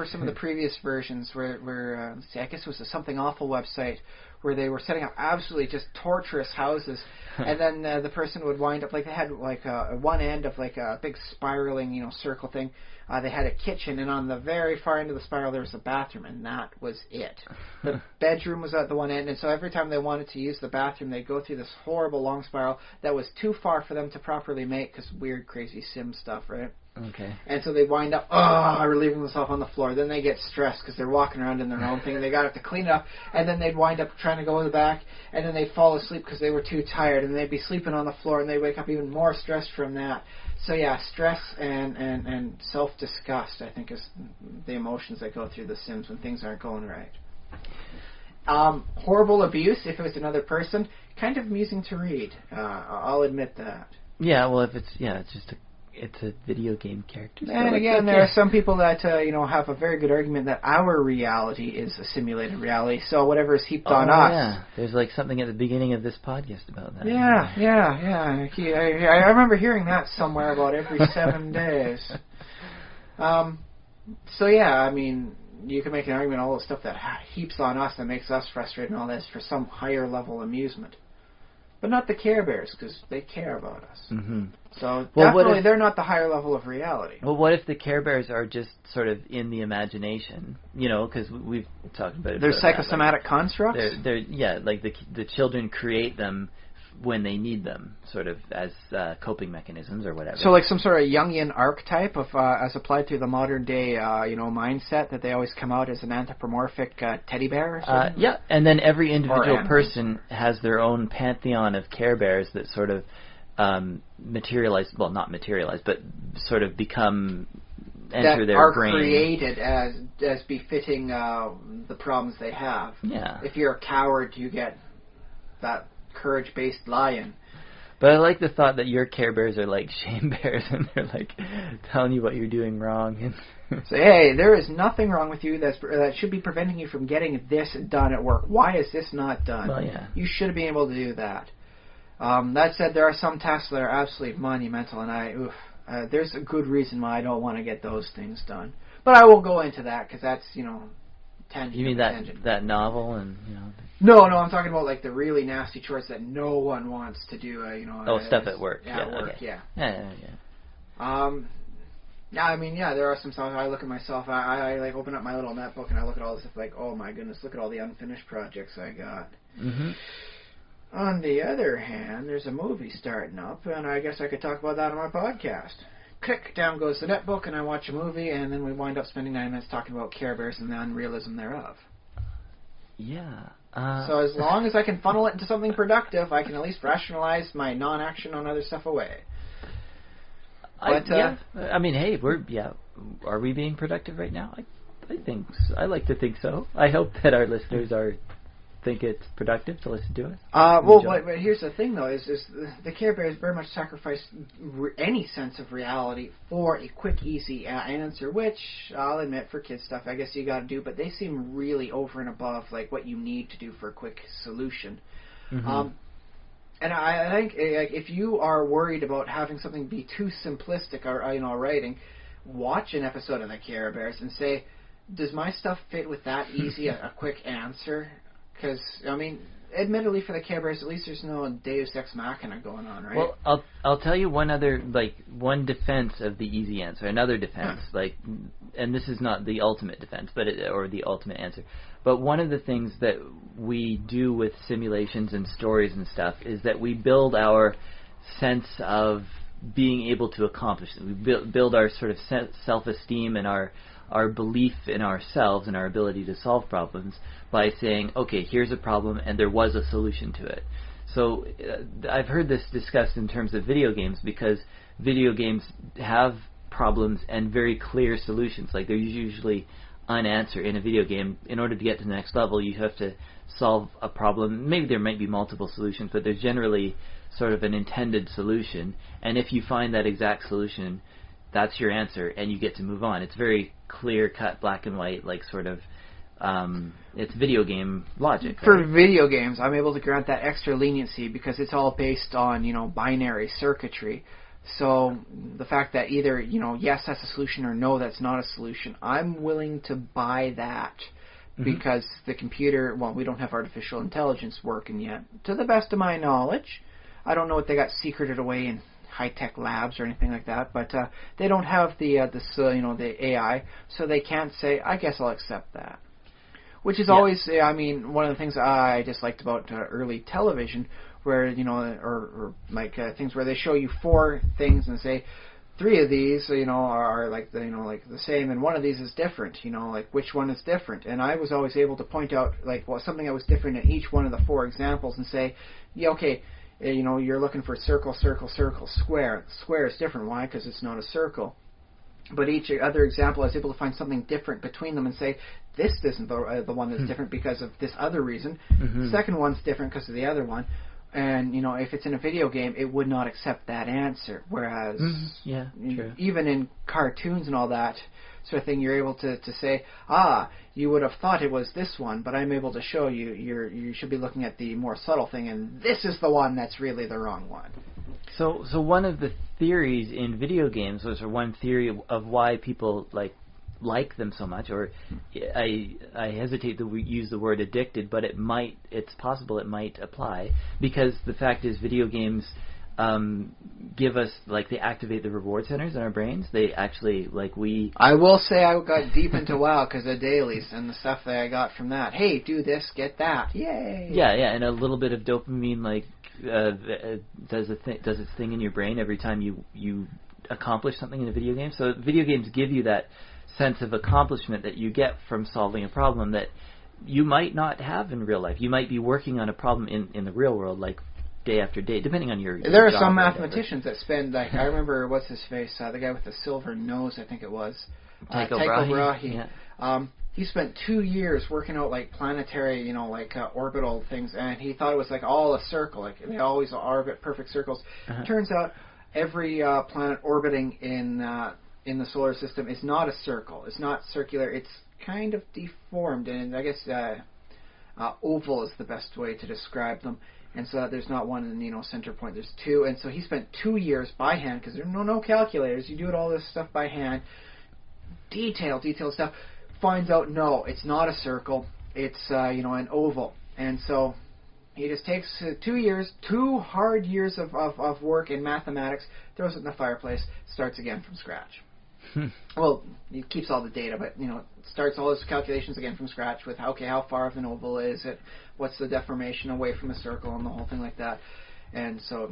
some of the previous versions where let's see, I guess it was a Something Awful website where they were setting up absolutely just torturous houses, and then the person would wind up like they had like one end of like a big spiraling circle thing. They had a kitchen, and on the very far end of the spiral there was a bathroom, and that was it. The bedroom was at the one end, and so every time they wanted to use the bathroom, they'd go through this horrible long spiral that was too far for them to properly make, because weird, crazy sim stuff, right?
Okay.
And so they wind up, relieving themselves on the floor. Then they get stressed because they're walking around in their own thing. They got to clean it up, and then they'd wind up trying to go to the back, and then they'd fall asleep because they were too tired, and they'd be sleeping on the floor, and they'd wake up even more stressed from that. So yeah, stress and self-disgust, I think, is the emotions that go through The Sims when things aren't going right. Horrible abuse, if it was another person, kind of amusing to read. I'll admit that.
Yeah, well, if it's it's a video game character. So
and again, there are some people that have a very good argument that our reality is a simulated reality. So whatever is heaped on us.
Yeah, there's like something at the beginning of this podcast about that.
Yeah. I remember hearing that somewhere about every 7 days. So yeah, I mean, you can make an argument all the stuff that heaps on us that makes us frustrated and all this for some higher level amusement. But not the Care Bears, because they care about us.
Mm-hmm.
So definitely they're not the higher level of reality.
Well, what if the Care Bears are just sort of in the imagination? Because we've talked about it.
They're psychosomatic constructs?
They're like the children create them when they need them, sort of as coping mechanisms or whatever.
So like some sort of Jungian archetype of as applied to the modern day mindset that they always come out as an anthropomorphic teddy bear or something?
Yeah, and then every individual person has their own pantheon of Care Bears that sort of materialize, well, not materialize, but sort of enter their brain.
That are created as befitting the problems they have.
Yeah.
If you're a coward, you get that courage-based lion.
But I like the thought that your Care Bears are like shame bears, and they're like telling you what you're doing wrong. And
say, hey, there is nothing wrong with you that should be preventing you from getting this done at work. Why is this not done?
Well, yeah.
You should have been able to do that. That said, there are some tasks that are absolutely monumental, and there's a good reason why I don't want to get those things done. But I won't go into that because that's tangent.
You mean that novel and
No, I'm talking about like the really nasty chores that no one wants to do.
Stuff at work.
Yeah, at work.
Okay.
Yeah. I mean, there are some stuff. I look at myself. I like open up my little netbook and I look at all this stuff. Like, oh my goodness, look at all the unfinished projects I got.
Mm-hmm.
On the other hand, there's a movie starting up, and I guess I could talk about that on my podcast. Click, down goes the netbook, and I watch a movie, and then we wind up spending 9 minutes talking about Care Bears and the unrealism thereof.
Yeah.
So as long as I can funnel it into something productive, I can at least rationalize my non-action on other stuff away.
I mean, hey, are we being productive right now? I think so. I like to think so. I hope that our listeners think it's productive to listen to it.
But here's the thing, though, is the Care Bears very much sacrifice any sense of reality for a quick, easy answer, which I'll admit for kids stuff, I guess you got to do, but they seem really over and above like what you need to do for a quick solution. Mm-hmm. And I think if you are worried about having something be too simplistic or writing, watch an episode of the Care Bears and say, does my stuff fit with that easy a quick answer? Because, I mean, admittedly for the Care Bears, at least there's no Deus Ex Machina going on, right?
Well, I'll tell you one defense of the easy answer, another defense, and this is not the ultimate defense, or the ultimate answer, but one of the things that we do with simulations and stories and stuff is that we build our sense of being able to accomplish it. We build our sort of self-esteem and our belief in ourselves and our ability to solve problems by saying, okay, here's a problem and there was a solution to it. So I've heard this discussed in terms of video games because video games have problems and very clear solutions. Like there's usually an answer in a video game. In order to get to the next level, you have to solve a problem. Maybe there might be multiple solutions, but there's generally sort of an intended solution. And if you find that exact solution, that's your answer, and you get to move on. It's very clear-cut, black and white, like sort of, it's video game logic.
For
right?
video games, I'm able to grant that extra leniency because it's all based on, binary circuitry. So the fact that either, yes, that's a solution, or no, that's not a solution, I'm willing to buy that. Because the computer, well, we don't have artificial intelligence working yet, to the best of my knowledge. I don't know what they got secreted away in high-tech labs or anything like that, but they don't have the AI, so they can't say, I guess I'll accept that. Which is always, one of the things I disliked about early television, where, or things where they show you 4 things and say, 3 of these, are like the same, and one of these is different. Which one is different? And I was always able to point out something that was different in each one of the 4 examples and say, yeah, okay, you're looking for circle, circle, circle, square. Square is different. Why? Because it's not a circle. But each other example, I was able to find something different between them and say, this isn't the one that's different because of this other reason. The second one's different because of the other one. And, if it's in a video game, it would not accept that answer. Whereas, even in cartoons and all that sort of thing, you're able to say, you would have thought it was this one, but I'm able to show you, you should be looking at the more subtle thing, and this is the one that's really the wrong one.
So one of the theories in video games was, or one theory of why people like them so much, or I hesitate to use the word addicted, but it's possible it might apply, because the fact is video games give us, they activate the reward centers in our brains. They actually,
I will say I got deep into WoW because of dailies and the stuff that I got from that. Hey, do this, get that. Yay!
Yeah, and a little bit of dopamine, does its thing in your brain every time you accomplish something in a video game. So video games give you that sense of accomplishment that you get from solving a problem that you might not have in real life. You might be working on a problem in the real world, day after day, depending on your
There are
job
some mathematicians that spend, I remember, what's his face, the guy with the silver nose, I think it was.
Tycho Brahe.
Yeah. He spent 2 years working out, planetary, orbital things, and he thought it was, all a circle. They always orbit perfect circles. Turns out every planet orbiting in the solar system is not a circle. It's not circular. It's kind of deformed, and I guess oval is the best way to describe them. And so there's not one in the center point. There's 2, and so he spent 2 years by hand, because there are no calculators. You do all this stuff by hand, detailed stuff. Finds out no, it's not a circle. It's an oval, and so he just takes 2 years, 2 hard years of work in mathematics, throws it in the fireplace, starts again from scratch. Well, he keeps all the data, but starts all his calculations again from scratch with how far of an oval is it, what's the deformation away from a circle, and the whole thing like that. And so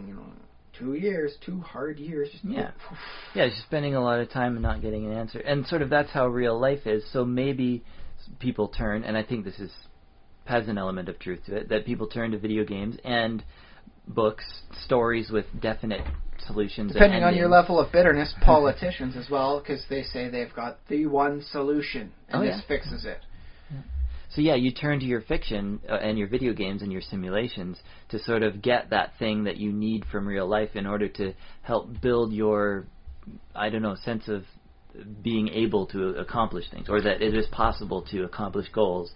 2 years, 2 hard years.
Just spending a lot of time and not getting an answer. And sort of that's how real life is. So maybe people turn, and I think this has an element of truth to it, that people turn to video games and books, stories with definite solutions.
Depending on your level of bitterness, politicians as well, because they say they've got the one solution, and this fixes it.
So you turn to your fiction and your video games and your simulations to sort of get that thing that you need from real life in order to help build your, sense of being able to accomplish things, or that it is possible to accomplish goals.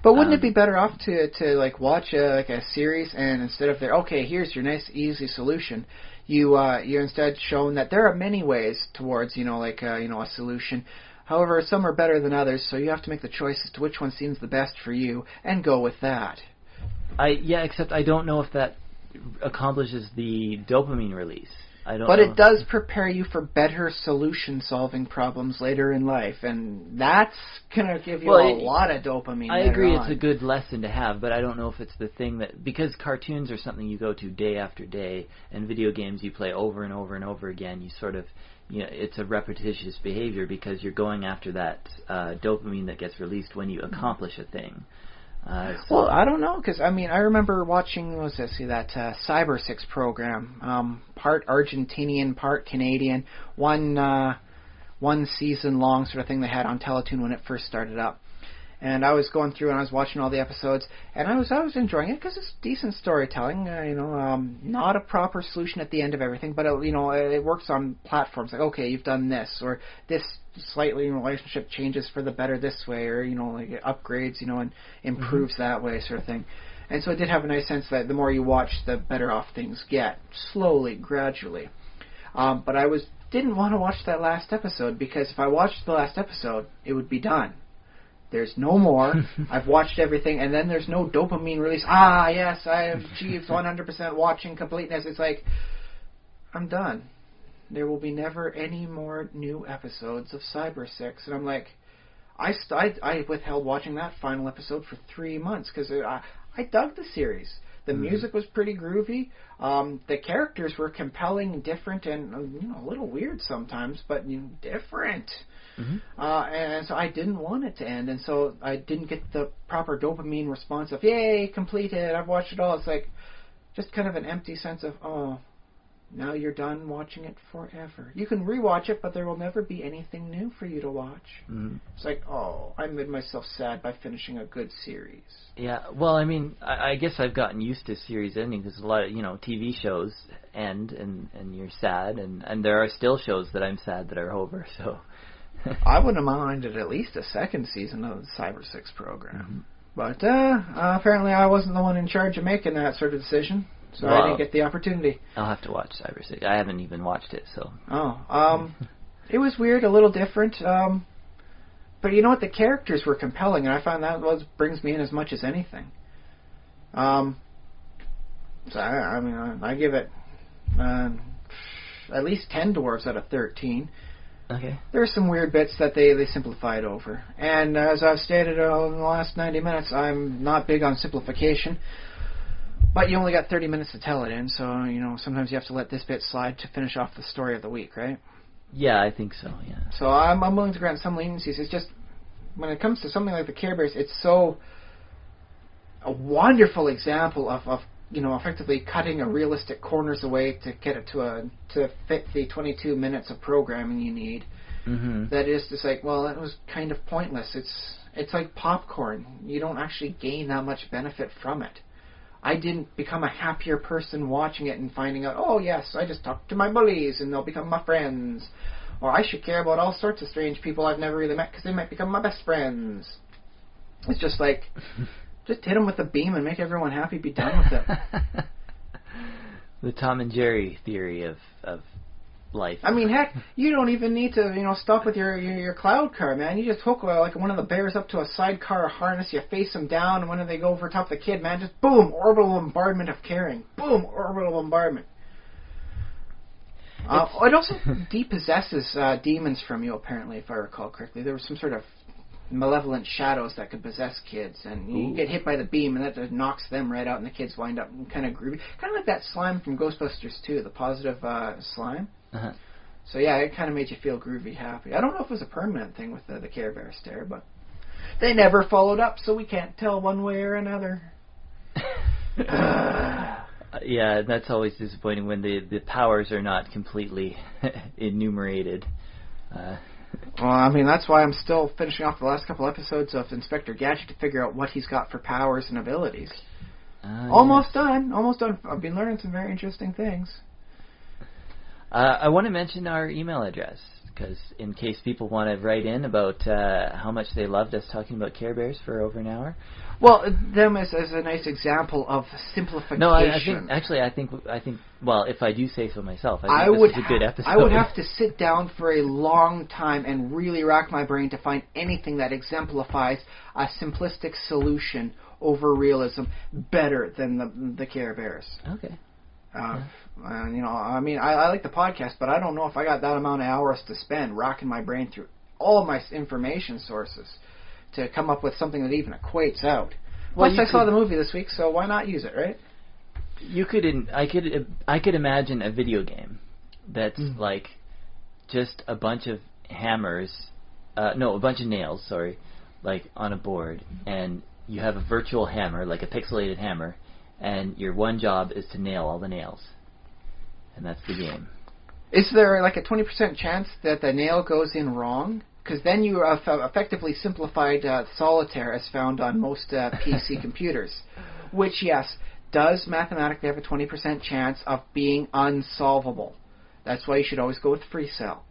But wouldn't it be better off to watch a series, and instead of here's your nice easy solution, you're instead shown that there are many ways towards a solution. However, some are better than others, so you have to make the choice as to which one seems the best for you and go with that.
Except I don't know if that accomplishes the dopamine release.
But it does prepare you for better solution-solving problems later in life, and that's going to give you a lot of dopamine.
I agree it's a good lesson to have, but I don't know if it's the thing that... Because cartoons are something you go to day after day, and video games you play over and over and over again. You sort of... it's a repetitious behavior because you're going after that dopamine that gets released when you accomplish a thing.
Well, I don't know, because I remember watching that Cyber 6 program, part Argentinian, part Canadian, one season long sort of thing they had on Teletoon when it first started up. And I was going through and I was watching all the episodes, and I was enjoying it because it's decent storytelling. Not a proper solution at the end of everything, but it works on platforms like, okay, you've done this, or this slightly relationship changes for the better this way, or it upgrades, and improves that way, sort of thing. And so it did have a nice sense that the more you watch, the better off things get, slowly, gradually. But I didn't want to watch that last episode, because if I watched the last episode, it would be done. There's no more. I've watched everything, and then there's no dopamine release. Ah, yes, I have achieved 100% watching completeness. It's like, I'm done. There will be never any more new episodes of Cyber 6. And I'm like, I withheld watching that final episode for 3 months, because I dug the series. The music was pretty groovy. The characters were compelling and different, and a little weird sometimes, but different. And so I didn't want it to end, and so I didn't get the proper dopamine response of, yay, completed, I've watched it all. It's like just kind of an empty sense of, oh, now you're done watching it forever. You can rewatch it, but there will never be anything new for you to watch. It's like, oh, I made myself sad by finishing a good series.
Yeah, well, I mean, I guess I've gotten used to series ending, because a lot of, TV shows end, and you're sad, and there are still shows that I'm sad that are over, so...
I wouldn't have minded at least a second season of the Cyber 6 program. But apparently I wasn't the one in charge of making that sort of decision, so I didn't get the opportunity.
I'll have to watch Cyber 6. I haven't even watched it, so...
It was weird, a little different, but you know what? The characters were compelling, and I find that brings me in as much as anything. So I give it at least 10 dwarves out of 13.
Okay.
There are some weird bits that they simplified over. And as I've stated in the last 90 minutes, I'm not big on simplification. But you only got 30 minutes to tell it in, so, sometimes you have to let this bit slide to finish off the story of the week, right?
Yeah, I think so, yeah.
So I'm willing to grant some leniencies. It's just, when it comes to something like the Care Bears, it's so a wonderful example of effectively cutting a realistic corners away to get it to fit the 22 minutes of programming you need. That is just like, well, that was kind of pointless. It's like popcorn. You don't actually gain that much benefit from it. I didn't become a happier person watching it and finding out, oh yes, I just talked to my bullies and they'll become my friends. Or I should care about all sorts of strange people I've never really met because they might become my best friends. It's just like... Just hit them with a beam and make everyone happy, be done with it.
The Tom and Jerry theory of life.
I mean, heck, you don't even need to, stop with your cloud car, man. You just hook like one of the bears up to a sidecar harness, you face them down, and when they go over top of the kid, man, just boom, orbital bombardment of caring. Boom, orbital bombardment. It also depossesses demons from you, apparently, if I recall correctly. There was some sort of malevolent shadows that could possess kids, and you get hit by the beam and that just knocks them right out, and the kids wind up kind of groovy, kind of like that slime from Ghostbusters 2, the positive slime. So yeah, it kind of made you feel groovy, happy. I don't know if it was a permanent thing with the Care Bear stare, but they never followed up, so we can't tell one way or another.
Yeah, that's always disappointing when the powers are not completely enumerated.
Well, I mean, that's why I'm still finishing off the last couple episodes of Inspector Gadget to figure out what he's got for powers and abilities. Almost done. I've been learning some very interesting things.
I want to mention our email address, because in case people want to write in about how much they loved us talking about Care Bears for over an hour.
Well, them as a nice example of simplification.
No, I think. Well, if I do say so myself, I think this is a good episode.
I would have to sit down for a long time and really rack my brain to find anything that exemplifies a simplistic solution over realism better than the Care Bears.
Okay.
I mean, I like the podcast, but I don't know if I got that amount of hours to spend racking my brain through all of my information sources to come up with something that even equates out. Well, plus, I saw the movie this week, so why not use it, right?
I could imagine a video game that's like just a bunch of hammers, a bunch of nails, like on a board, and you have a virtual hammer, like a pixelated hammer, and your one job is to nail all the nails, and that's the game.
Is there like a 20% chance that the nail goes in wrong? Because then you have effectively simplified solitaire as found on most PC computers, which, yes, does mathematically have a 20% chance of being unsolvable. That's why you should always go with free cell.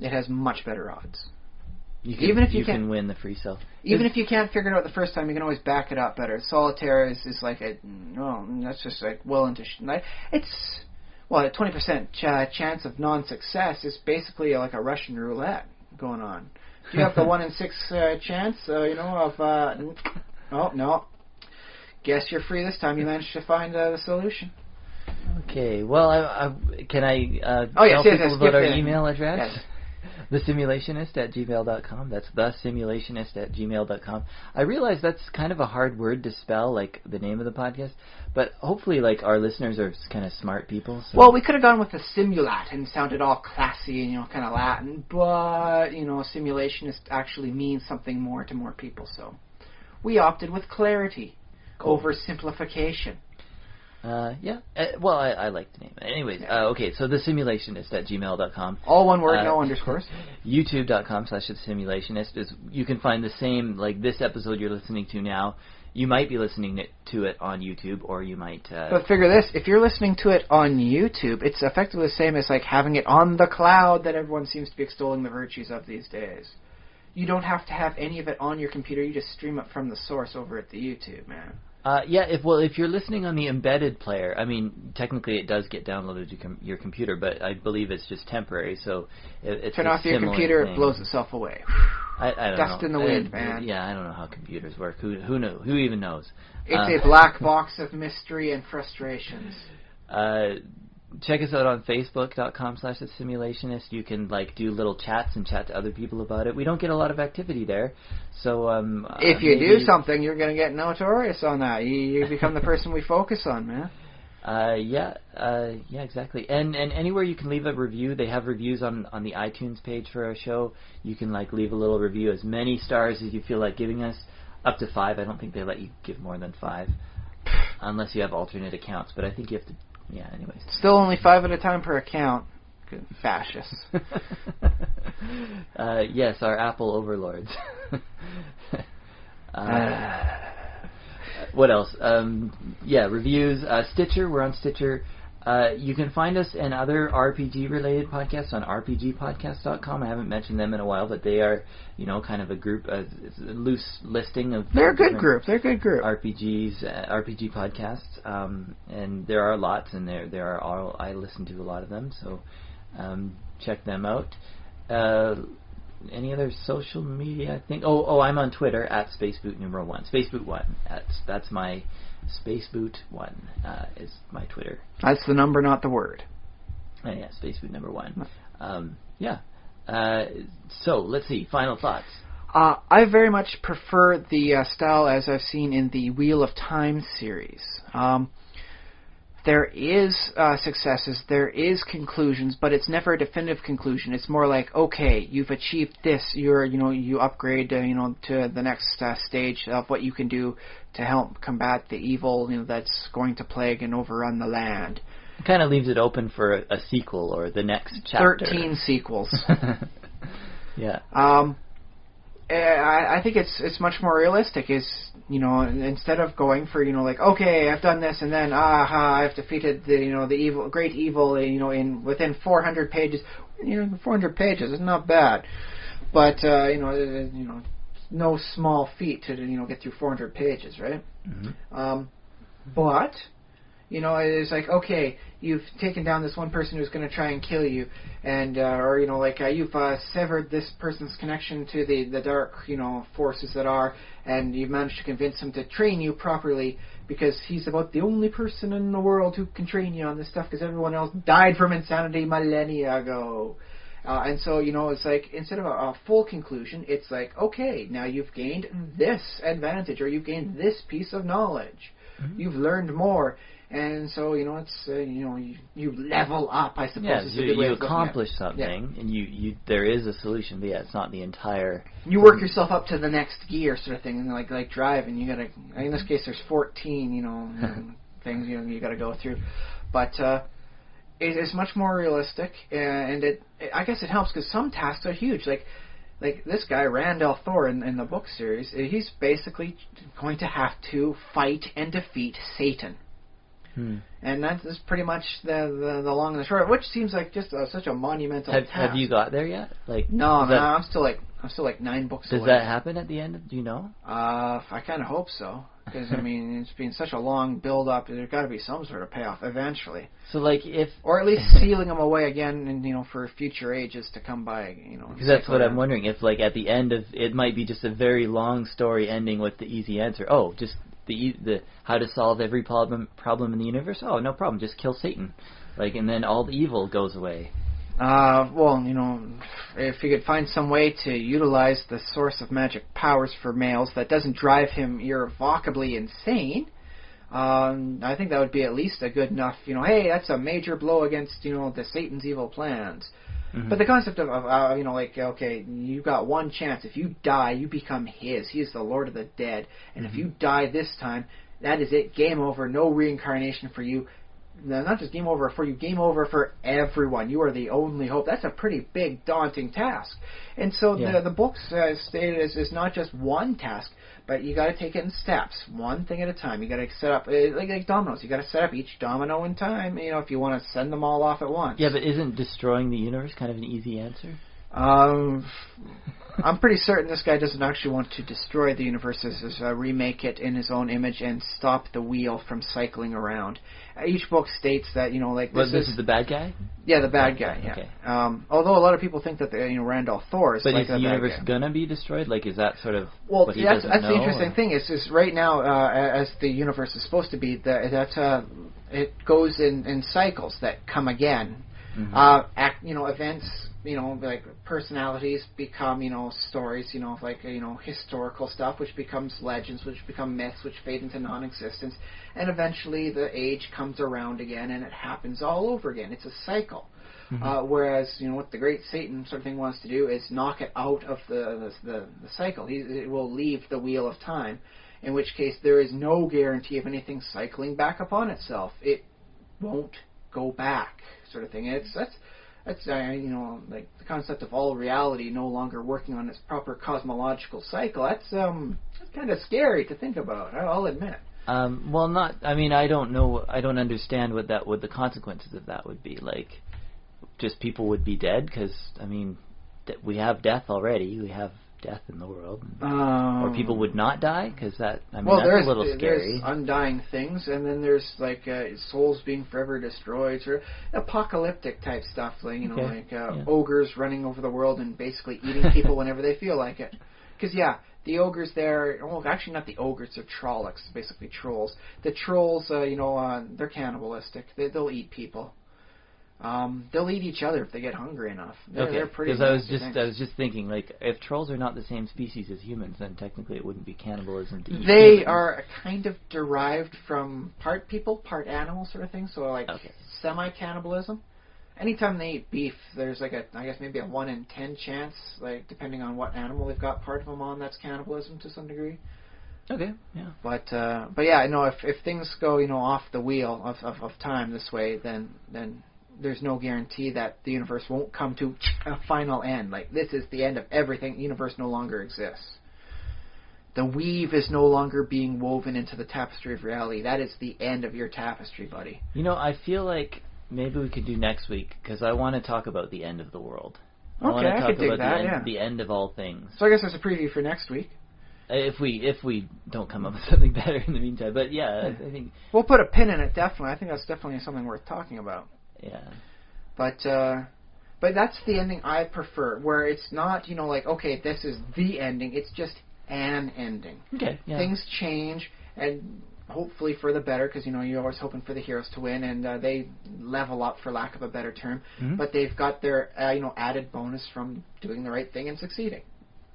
It has much better odds.
Even if you can win the free cell.
Even if you can't figure it out the first time, you can always back it up better. Solitaire is like that's just like it's Well, a 20% chance of non-success is basically like a Russian roulette going on. Do you have the 1 in 6 chance, of... oh, no. Guess you're free this time. You managed to find the solution.
Okay, well, can I tell people about our email address?
Yes.
thesimulationist@gmail.com. That's thesimulationist@gmail.com. I realize that's kind of a hard word to spell, like the name of the podcast, but hopefully, like, our listeners are kind of smart people. So.
Well, we could have gone with the simulat and sounded all classy and, kind of Latin, but, simulationist actually means something more to more people, so we opted with clarity over simplification.
Yeah. Well, I like the name. Anyways, okay, so thesimulationist@gmail.com.
All one word, no underscores.
YouTube.com/thesimulationist is, you can find the same, like this episode you're listening to now. You might be listening to it on YouTube, or you might...
But figure this, if you're listening to it on YouTube, it's effectively the same as like having it on the cloud that everyone seems to be extolling the virtues of these days. You don't have to have any of it on your computer, you just stream it from the source over at the YouTube, man.
Yeah, if you're listening on the embedded player, I mean, technically it does get downloaded to your computer, but I believe it's just temporary, so it's
turn off your computer, it blows itself away.
I don't
Dust
know.
in the wind, man.
Yeah, I don't know how computers work. Who knows? Who even knows?
It's a black box of mystery and frustrations.
Check us out on Facebook.com/thesimulationist. You can do little chats and chat to other people about it. We don't get a lot of activity there, so
if you do something, you're going to get notorious on that. You become the person we focus on, man.
Yeah, exactly. And anywhere you can leave a review, they have reviews on the iTunes page for our show. You can leave a little review, as many stars as you feel like giving us, up to 5. I don't think they let you give more than 5, unless you have alternate accounts. But I think you have to. Yeah, anyways.
Still only 5 at a time per account. Good fascists.
Yes, our Apple overlords. What else? Yeah, reviews. Stitcher, we're on Stitcher. You can find us and other RPG-related podcasts on rpgpodcast.com. I haven't mentioned them in a while, but they are, kind of a group, it's a loose listing of...
They're a good group.
RPG podcasts. And there are lots, and there are all... I listen to a lot of them, so check them out. Any other social media, I think? Oh, I'm on Twitter, @SpacebootNumber1. Spaceboot1. That's my... Spaceboot1 is my Twitter.
That's the number, not the word.
Yeah, Spaceboot1. Yeah. So, let's see. Final thoughts.
I very much prefer the style as I've seen in the Wheel of Time series. There is successes, there is conclusions, but it's never a definitive conclusion. It's more like, okay, you've achieved this, you upgrade, to the next stage of what you can do to help combat the evil, that's going to plague and overrun the land.
It kind of leaves it open for a sequel or the next chapter.
13 sequels.
Yeah.
I think it's much more realistic. Instead of going for okay, I've done this and then I've defeated the great evil in within 400 pages. 400 pages is not bad, but no small feat to get through 400 pages, right?
Mm-hmm.
But it's like, okay, you've taken down this one person who's going to try and kill you, and you've severed this person's connection to the dark, forces that are, and you've managed to convince him to train you properly because he's about the only person in the world who can train you on this stuff because everyone else died from insanity millennia ago. And so, it's like, instead of a full conclusion, it's like, okay, now you've gained this advantage, or you've gained this piece of knowledge. Mm-hmm. You've learned more. And so, it's, you level up, I suppose.
Yeah,
is a good way
you
of looking
accomplish
at it.
something, and you there is a solution, but yeah, it's not the entire...
You work yourself up to the next gear sort of thing, and like driving, you gotta, in this case there's 14, things, you gotta go through. But, it's much more realistic, and I guess it helps because some tasks are huge, like this guy, Randall Thor, in the book series, he's basically going to have to fight and defeat Satan. And that's pretty much the long and the short, which seems like just such a monumental task.
Have you got there yet? No,
I'm still like 9 books away.
Does that happen at the end? Do you know?
I kind of hope so. because I mean it's been such a long build up. There's got to be some sort of payoff eventually.
So like if,
or at least sealing them away again, and for future ages to come by.
Because that's what I'm wondering. If like at the end of it might be just a very long story ending with the easy answer. Oh, just the how to solve every problem in the universe. Oh, no problem. Just kill Satan. Like, and then all the evil goes away.
Well, if you could find some way to utilize the source of magic powers for males that doesn't drive him irrevocably insane, I think that would be at least a good enough, hey, that's a major blow against, the Satan's evil plans. Mm-hmm. But the concept of okay, you got one chance. If you die, you become his. He is the Lord of the Dead. And if you die this time, that is it. Game over. No reincarnation for you. Not just game over for you, game over for everyone. You are the only hope. That's a pretty big, daunting task. And so the book stated is not just one task, but you got to take it in steps, one thing at a time. You got to set up like dominoes. You got to set up each domino in time. If you want to send them all off at once.
Yeah, but isn't destroying the universe kind of an easy answer?
I'm pretty certain this guy doesn't actually want to destroy the universe, remake it in his own image and stop the wheel from cycling around. Each book states that,
this is the bad guy?
Yeah, the bad guy, yeah. Okay. Although a lot of people think that, Randolph Thor is
but
like
is the universe gonna be destroyed? Like, is that sort of
what he doesn't know? That's the interesting thing, is right now, as the universe is supposed to be, it goes in cycles that come again. Mm-hmm. Events, like personalities become, stories, historical stuff, which becomes legends, which become myths, which fade into non-existence, and eventually the age comes around again, and it happens all over again. It's a cycle. Mm-hmm. Whereas, what the great Satan sort of thing wants to do is knock it out of the cycle. It will leave the wheel of time, in which case there is no guarantee of anything cycling back upon itself. It won't go back, sort of thing. And that's like the concept of all reality no longer working on its proper cosmological cycle. That's kind of scary to think about, I'll admit.
Well, not. I mean, I don't know. I don't understand what the consequences of that would be. Like, just people would be dead because we have death already. We have death in the world, or people would not die because that's a little scary.
There's undying things, and then there's like souls being forever destroyed, or apocalyptic type stuff, ogres running over the world and basically eating people whenever they feel like it. Because the ogres there, well, actually not the ogres, they're Trollocs, basically trolls. The trolls, they're cannibalistic. They'll eat people. They'll eat each other if they get hungry enough. They're pretty.
Because I was just thinking, like, if trolls are not the same species as humans, then technically it wouldn't be cannibalism to eat
They
humans.
are kind of derived from part people, part animal sort of thing. So semi-cannibalism. Anytime they eat beef, there's maybe a 1 in 10 chance, like depending on what animal they've got part of them on, that's cannibalism to some degree.
Okay, yeah.
But if things go off the wheel of time this way, then there's no guarantee that the universe won't come to a final end. Like, this is the end of everything. The universe no longer exists. The weave is no longer being woven into the tapestry of reality. That is the end of your tapestry, buddy.
I feel like maybe we could do next week, because I want to talk about the end of the world. I want to talk about the end of all things.
So I guess there's a preview for next week.
If we don't come up with something better in the meantime. But I think...
We'll put a pin in it, definitely. I think that's definitely something worth talking about.
Yeah.
But that's the ending I prefer, where it's not, okay, this is the ending. It's just an ending.
Okay, yeah.
Things change, and hopefully for the better, because, you're always hoping for the heroes to win, and they level up, for lack of a better term. Mm-hmm. But they've got their, added bonus from doing the right thing and succeeding.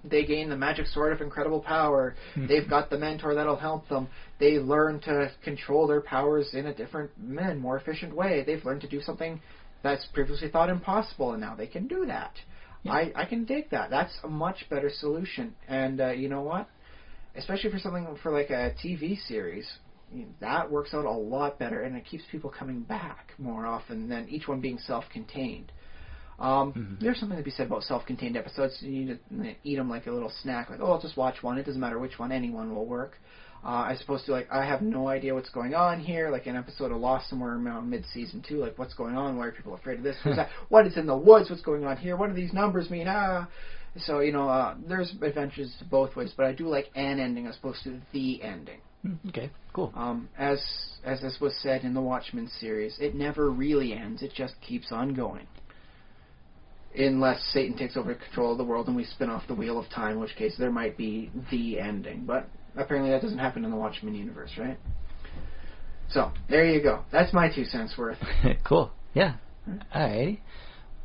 They gain the magic sword of incredible power. Mm-hmm. They've got the mentor that'll help them. They learn to control their powers in a different, more efficient way. They've learned to do something that's previously thought impossible, and now they can do that. Yeah. I can dig that. That's a much better solution. And you know what? Especially for something for like a TV series, that works out a lot better, and it keeps people coming back more often than each one being self-contained. There's something to be said about self-contained episodes. You need to eat them like a little snack. Like, I'll just watch one. It doesn't matter which one. Anyone will work. As opposed to, I have no idea what's going on here. Like an episode of Lost somewhere around mid-season 2. Like, what's going on? Why are people afraid of this? Who's that? What is in the woods? What's going on here? What do these numbers mean? So, there's adventures both ways. But I do like an ending as opposed to the ending.
Okay, cool.
As this was said in the Watchmen series, it never really ends. It just keeps on going. Unless Satan takes over control of the world and we spin off the Wheel of Time, in which case there might be the ending. But apparently that doesn't happen in the Watchmen universe, right? So, there you go. That's my 2 cents worth.
Cool. Yeah. Alrighty.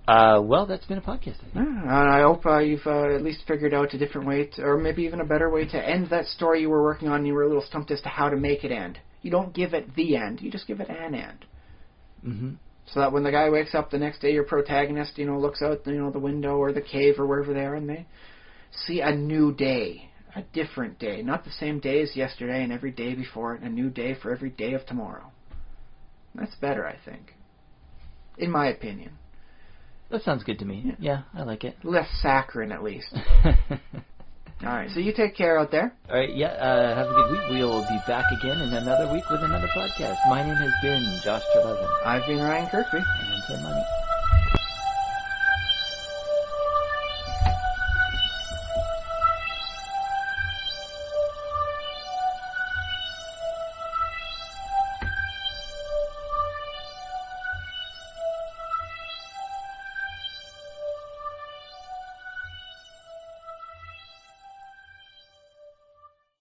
Well, that's been a podcast, I think.
And I hope you've at least figured out a different way, or maybe even a better way to end that story you were working on. You were a little stumped as to how to make it end. You don't give it the end. You just give it an end.
Mm-hmm.
So that when the guy wakes up the next day, your protagonist, looks out, the window or the cave or wherever they are, and they see a new day, a different day, not the same day as yesterday and every day before it, a new day for every day of tomorrow. That's better, I think. In my opinion.
That sounds good to me. Yeah, I like it.
Less saccharine, at least. All right, so you take care out there.
All right, yeah, have a good week. We'll be back again in another week with another podcast. My name has been Josh Trelevan.
I've been Ryan Kirkby.
And Tim Money.